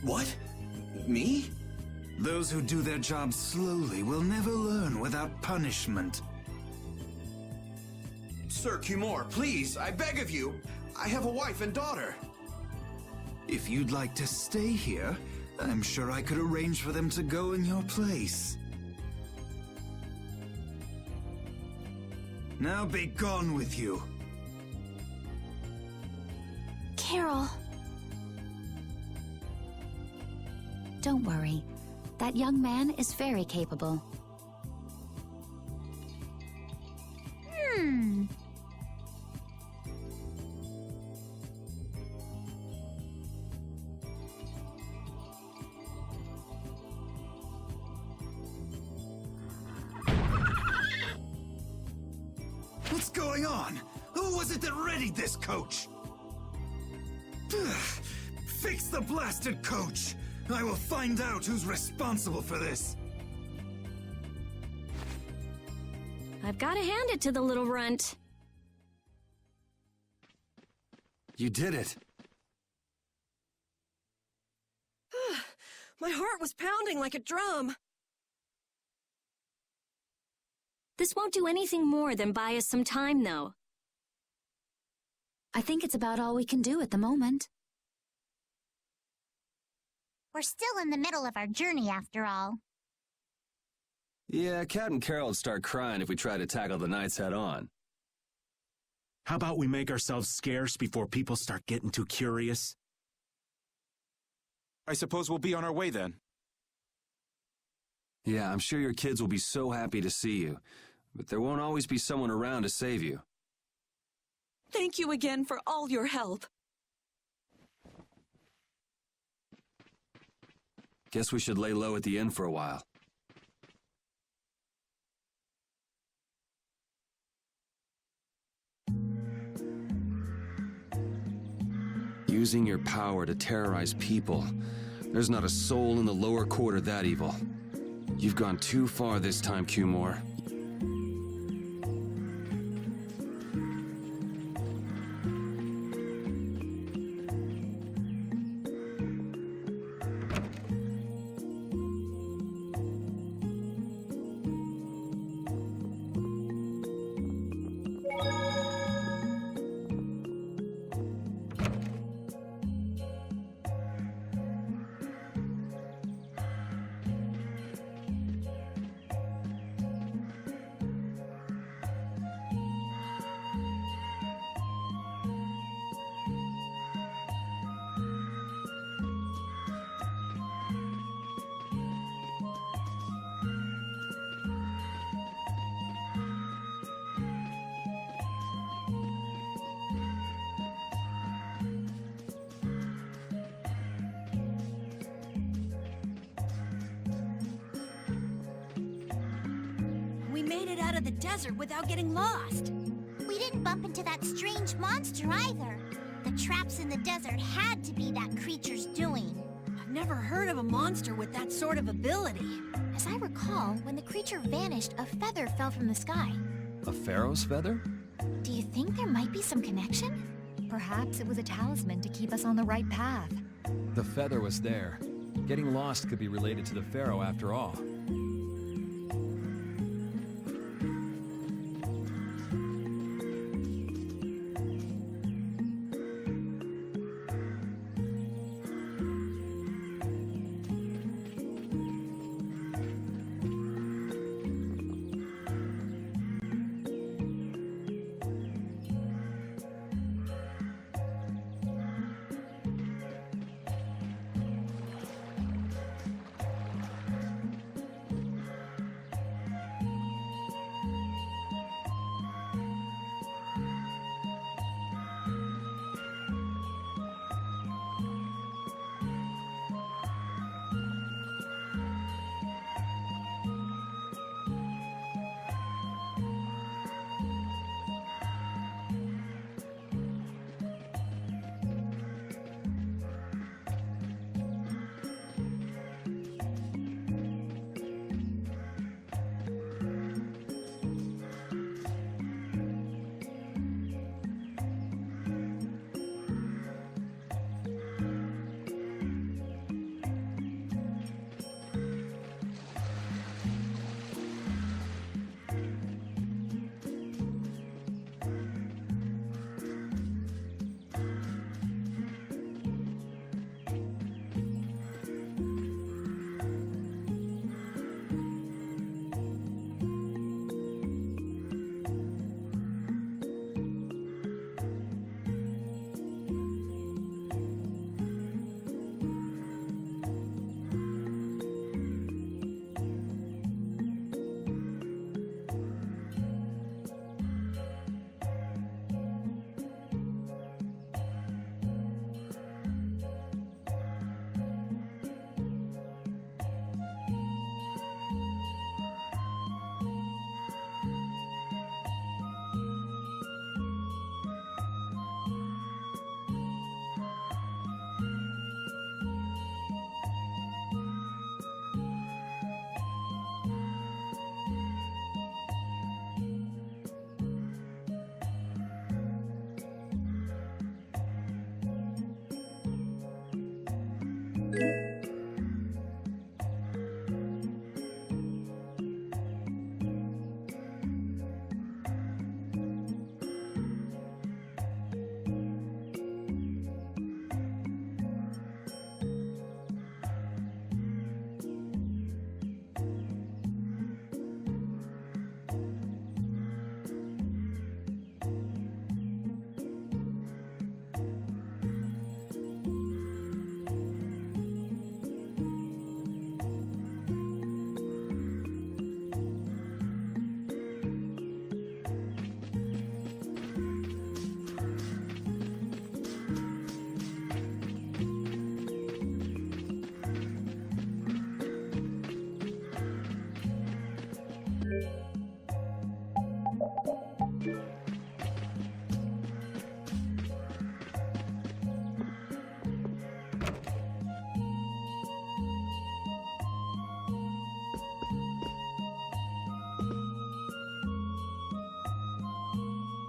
What? Me? Those who do their jobs slowly will never learn without punishment. Sir Cumore, please, I beg of you. I have a wife and daughter. If you'd like to stay here, I'm sure I could arrange for them to go in your place. Now be gone with you. Carol. Don't worry. That young man is very capable. What's going on? Who was it that readied this coach? Fix the blasted coach! I will find out who's responsible for this. I've got to hand it to the little runt. You did it. My heart was pounding like a drum. This won't do anything more than buy us some time, though. I think it's about all we can do at the moment. We're still in the middle of our journey, after all. Yeah, Cat and Carol would start crying if we tried to tackle the knights head on. How about we make ourselves scarce before people start getting too curious? I suppose we'll be on our way then. Yeah, I'm sure your kids will be so happy to see you, but there won't always be someone around to save you. Thank you again for all your help. Guess we should lay low at the inn for a while. Using your power to terrorize people. There's not a soul in the lower quarter that evil. You've gone too far this time, Cumore. We made it out of the desert without getting lost. We didn't bump into that strange monster either. The traps in the desert had to be that creature's doing. I've never heard of a monster with that sort of ability. As I recall, when the creature vanished, a feather fell from the sky. A pharaoh's feather? Do you think there might be some connection? Perhaps it was a talisman to keep us on the right path. The feather was there. Getting lost could be related to the pharaoh after all.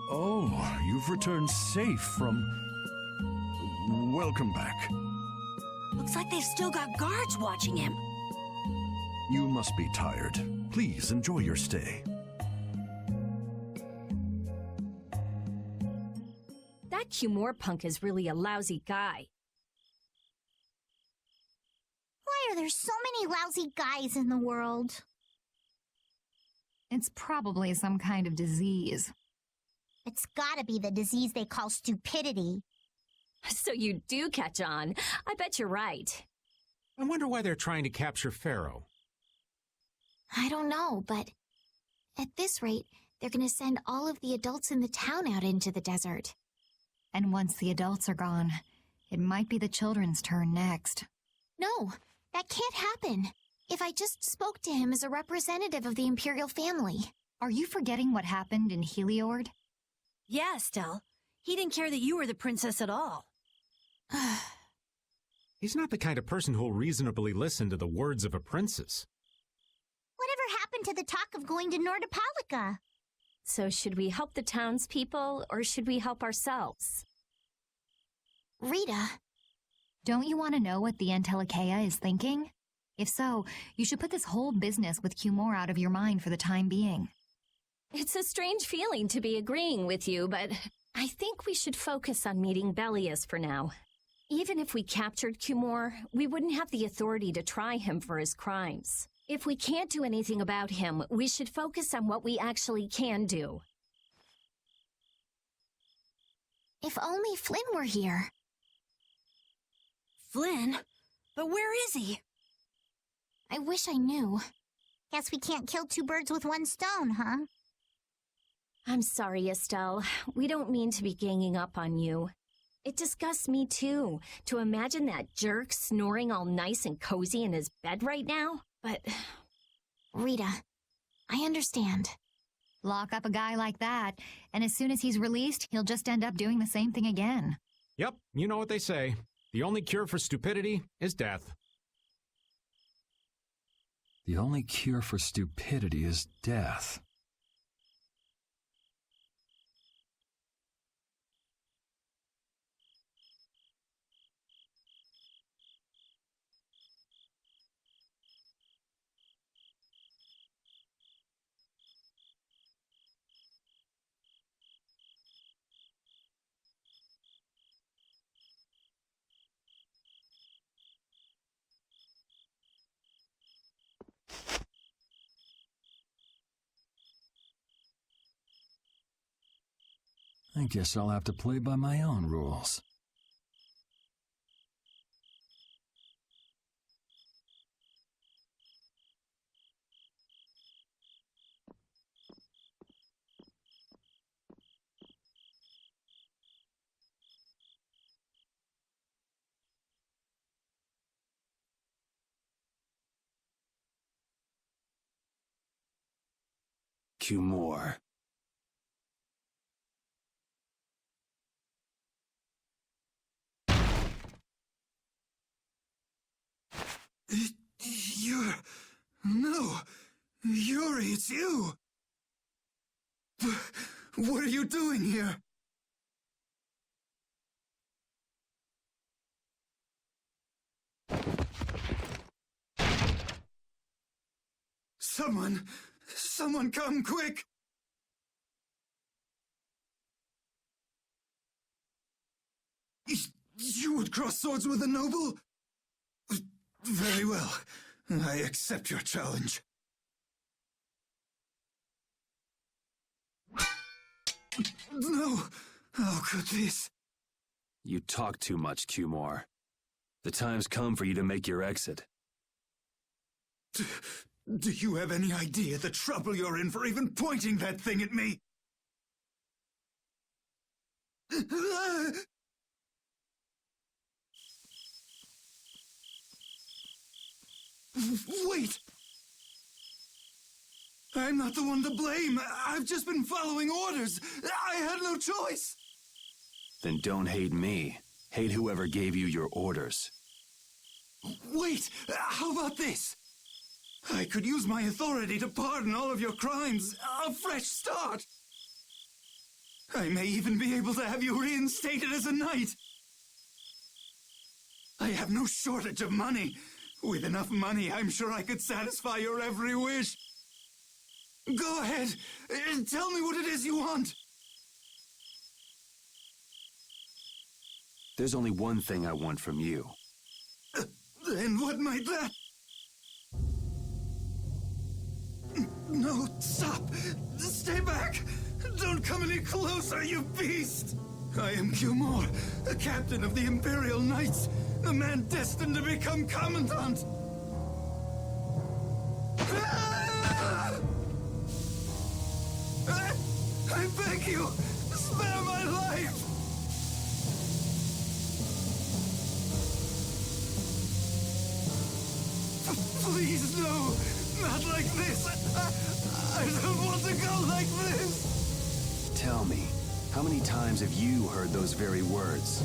Oh, you've returned safe from... Welcome back. Looks like they've still got guards watching him. You must be tired. Please enjoy your stay. That Cumore punk is really a lousy guy. Why are there so many lousy guys in the world? It's probably some kind of disease. It's gotta be the disease they call stupidity. So you do catch on. I bet you're right. I wonder why they're trying to capture Pharaoh. I don't know, but at this rate, they're gonna send all of the adults in the town out into the desert. And once the adults are gone, it might be the children's turn next. No, that can't happen. If I just spoke to him as a representative of the Imperial family. Are you forgetting what happened in Heliord? Yeah, Estelle. He didn't care that you were the princess at all. He's not the kind of person who'll reasonably listen to the words of a princess. Whatever happened to the talk of going to Nordopolica? So should we help the townspeople, or should we help ourselves? Rita. Don't you want to know what the Entelikeia is thinking? If so, you should put this whole business with Cumore out of your mind for the time being. It's a strange feeling to be agreeing with you, but I think we should focus on meeting Belius for now. Even if we captured Cumore, we wouldn't have the authority to try him for his crimes. If we can't do anything about him, we should focus on what we actually can do. If only Flynn were here. Flynn? But where is he? I wish I knew. Guess we can't kill two birds with one stone, huh? I'm sorry, Estelle. We don't mean to be ganging up on you. It disgusts me, too, to imagine that jerk snoring all nice and cozy in his bed right now. But... Rita, I understand. Lock up a guy like that, and as soon as he's released, he'll just end up doing the same thing again. Yep, you know what they say. The only cure for stupidity is death. The only cure for stupidity is death. I guess I'll have to play by my own rules. Cumore. No! Yuri, it's you! What are you doing here? Someone come quick! You would cross swords with a noble? Very well. I accept your challenge. No! How could this? You talk too much, Cumore. The time's come for you to make your exit. Do you have any idea the trouble you're in for even pointing that thing at me? Wait! I'm not the one to blame. I've just been following orders. I had no choice. Then don't hate me. Hate whoever gave you your orders. Wait! How about this? I could use my authority to pardon all of your crimes. A fresh start. I may even be able to have you reinstated as a knight. I have no shortage of money. With enough money, I'm sure I could satisfy your every wish. Go ahead. Tell me what it is you want. There's only one thing I want from you. And what might that... No, stop! Stay back! Don't come any closer, you beast! I am Cumore, the captain of the Imperial Knights, the man destined to become Commandant! I beg you, spare my life! Please, no! Not like this! I don't want to go like this! Tell me, how many times have you heard those very words?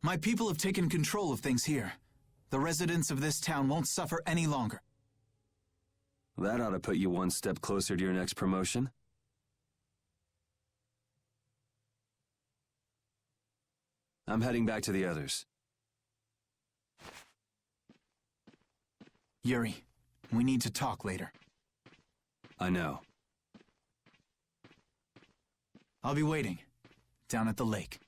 My people have taken control of things here. The residents of this town won't suffer any longer. That ought to put you one step closer to your next promotion. I'm heading back to the others. Yuri, we need to talk later. I know. I'll be waiting, down at the lake.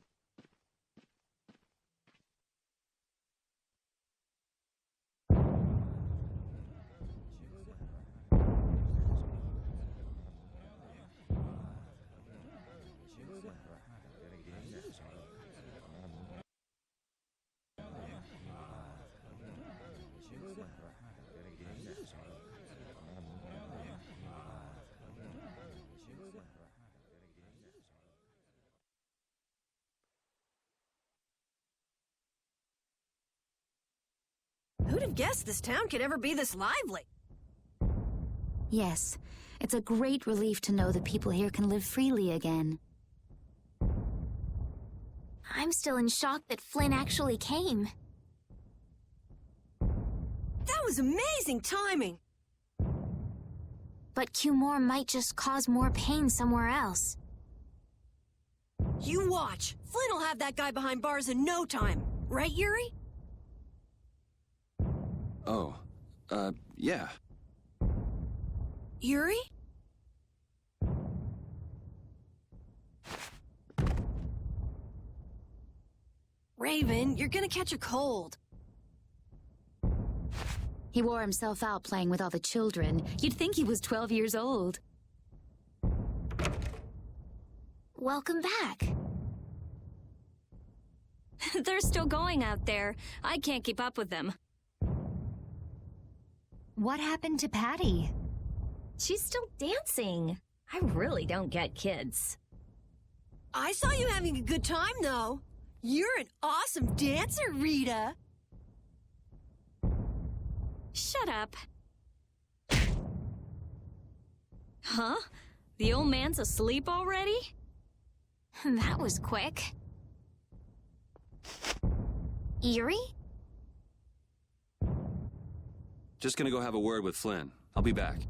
Who'd have guessed this town could ever be this lively? Yes, it's a great relief to know that people here can live freely again. I'm still in shock that Flynn actually came. That was amazing timing! But Cumore might just cause more pain somewhere else. You watch! Flynn will have that guy behind bars in no time. Right, Yuri? Oh, yeah. Yuri? Raven, you're gonna catch a cold. He wore himself out playing with all the children. You'd think he was 12 years old. Welcome back. They're still going out there. I can't keep up with them. What happened to Patty? She's still dancing. I really don't get kids. I saw you having a good time, though. You're an awesome dancer, Rita. Shut up. Huh? The old man's asleep already? That was quick. Yuri? Just gonna go have a word with Flynn. I'll be back.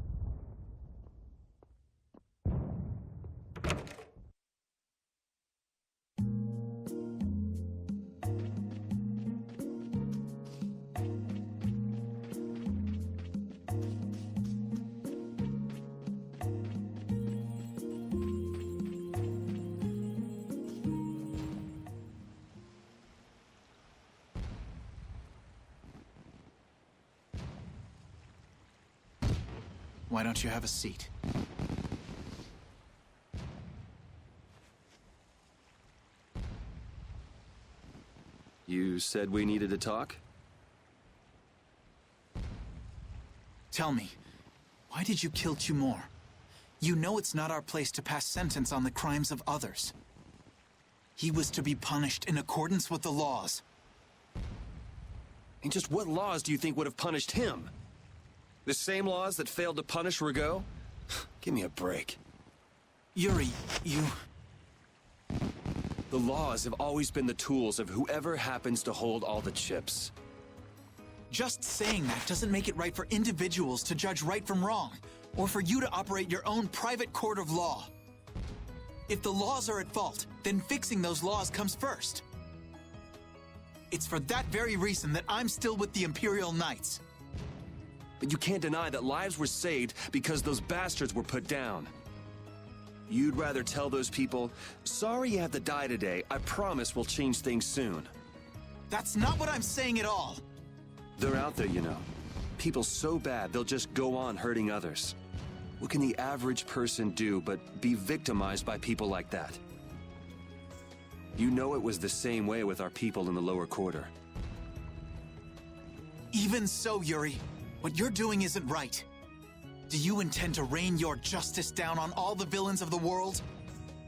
Why don't you have a seat? You said we needed to talk? Tell me, why did you kill Cumore? You know it's not our place to pass sentence on the crimes of others. He was to be punished in accordance with the laws. And just what laws do you think would have punished him? The same laws that failed to punish Rigaud? Give me a break. Yuri, you... The laws have always been the tools of whoever happens to hold all the chips. Just saying that doesn't make it right for individuals to judge right from wrong, or for you to operate your own private court of law. If the laws are at fault, then fixing those laws comes first. It's for that very reason that I'm still with the Imperial Knights. But you can't deny that lives were saved because those bastards were put down. You'd rather tell those people, sorry you have to die today, I promise we'll change things soon. That's not what I'm saying at all. They're out there, you know. People so bad they'll just go on hurting others. What can the average person do but be victimized by people like that? You know it was the same way with our people in the lower quarter. Even so, Yuri, what you're doing isn't right. Do you intend to rain your justice down on all the villains of the world?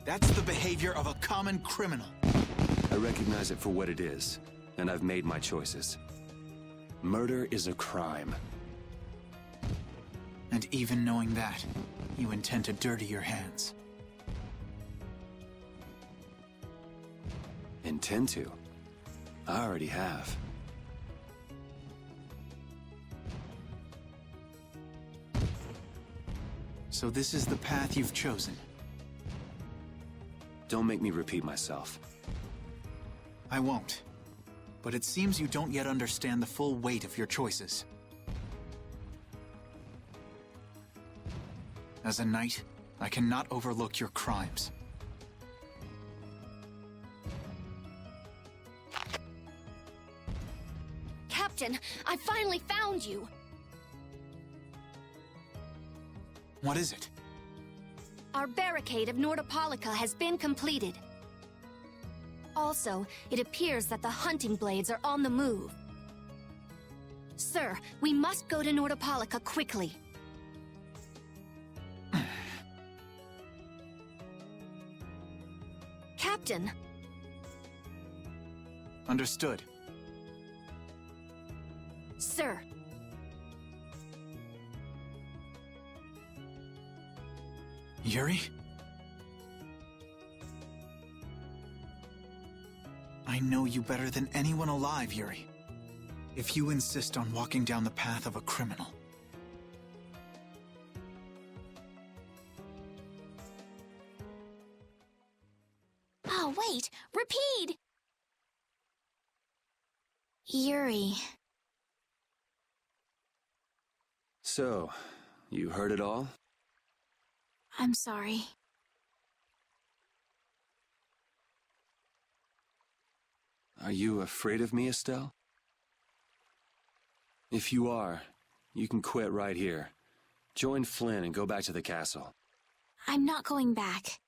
That's the behavior of a common criminal. I recognize it for what it is, and I've made my choices. Murder is a crime. And even knowing that, you intend to dirty your hands. Intend to? I already have. So this is the path you've chosen. Don't make me repeat myself. I won't. But it seems you don't yet understand the full weight of your choices. As a knight, I cannot overlook your crimes. Captain, I finally found you! What is it? Our barricade of Nordopolica has been completed. Also, it appears that the hunting blades are on the move. Sir, we must go to Nordopolica quickly. Captain! Understood. Sir. Yuri? I know you better than anyone alive, Yuri. If you insist on walking down the path of a criminal. Oh, wait! Repeat! Yuri. So, you heard it all? I'm sorry. Are you afraid of me, Estelle? If you are, you can quit right here. Join Flynn and go back to the castle. I'm not going back.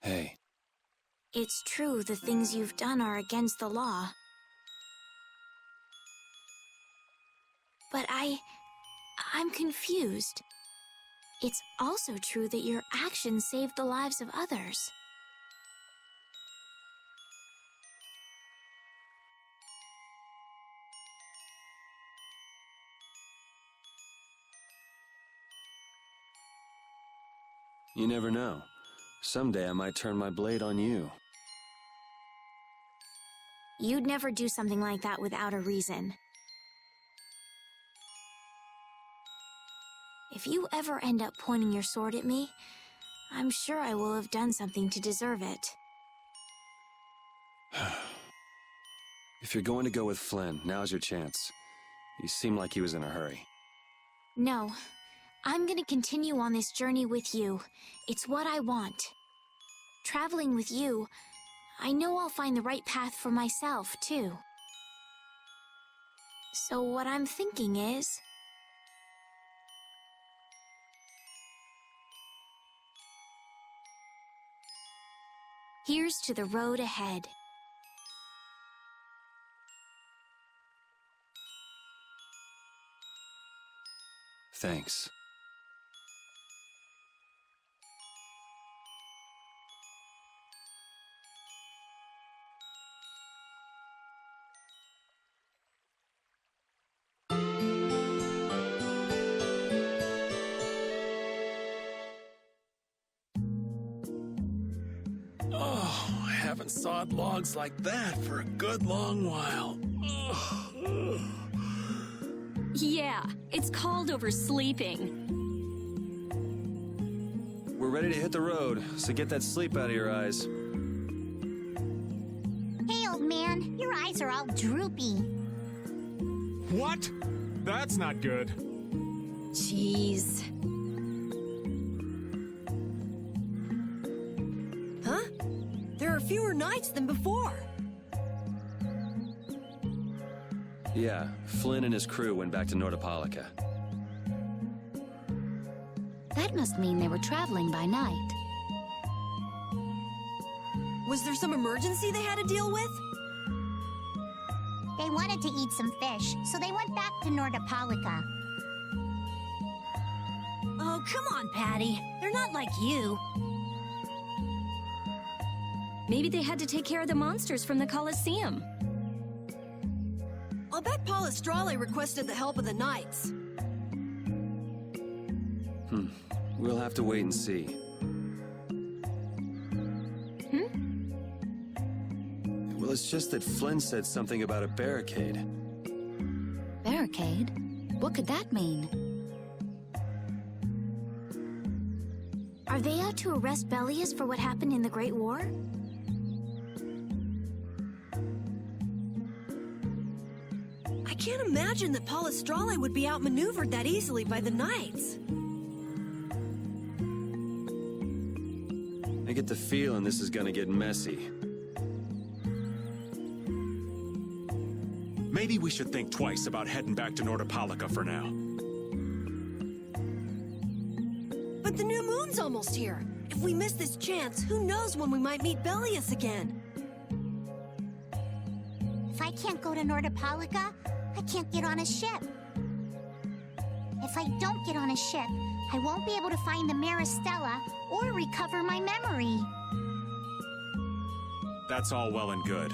Hey. It's true the things you've done are against the law. But I'm confused. It's also true that your actions saved the lives of others. You never know. Someday I might turn my blade on you. You'd never do something like that without a reason. If you ever end up pointing your sword at me, I'm sure I will have done something to deserve it. If you're going to go with Flynn, now's your chance. You seem like he was in a hurry. No, I'm gonna continue on this journey with you. It's what I want. Traveling with you, I know I'll find the right path for myself, too. So what I'm thinking is... here's to the road ahead. Thanks. Oh, I haven't sawed logs like that for a good long while. Yeah, it's called oversleeping. We're ready to hit the road, so get that sleep out of your eyes. Hey, old man, your eyes are all droopy. What? That's not good. Jeez. Huh? There are fewer nights than before. Yeah, Flynn and his crew went back to Nordopolica. That must mean they were traveling by night. Was there some emergency they had to deal with? They wanted to eat some fish, so they went back to Nordopolica. Oh, come on, Patty. They're not like you. Maybe they had to take care of the monsters from the Colosseum. I'll bet Palestrale requested the help of the knights. We'll have to wait and see. Well, it's just that Flynn said something about a barricade. Barricade? What could that mean? Are they out to arrest Bellius for what happened in the Great War? I can't imagine that Palestrale would be outmaneuvered that easily by the knights. I get the feeling this is gonna get messy. Maybe we should think twice about heading back to Nordopolica for now. But the new moon's almost here. If we miss this chance, who knows when we might meet Bellius again? If I can't go to Nordopolica, I can't get on a ship. If I don't get on a ship, I won't be able to find the Maristella or recover my memory. That's all well and good.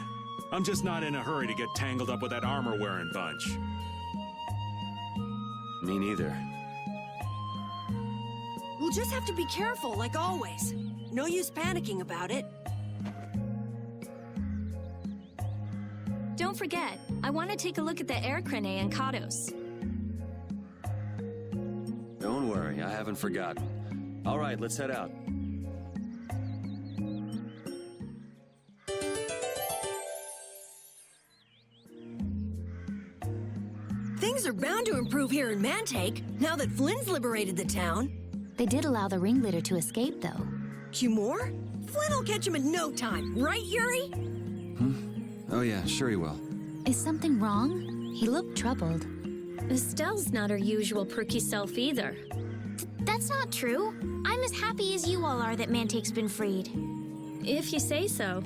I'm just not in a hurry to get tangled up with that armor-wearing bunch. Me neither. We'll just have to be careful, like always. No use panicking about it. Don't forget, I want to take a look at the air crane and Kados. Don't worry, I haven't forgotten. All right, let's head out. Things are bound to improve here in Mantaic, now that Flynn's liberated the town. They did allow the ringleader to escape, though. Cumore? Flynn will catch him in no time, right, Yuri? Oh yeah, sure he will. Is something wrong? He looked troubled. Estelle's not her usual perky self either. That's not true. I'm as happy as you all are that Mantaic's been freed. If you say so.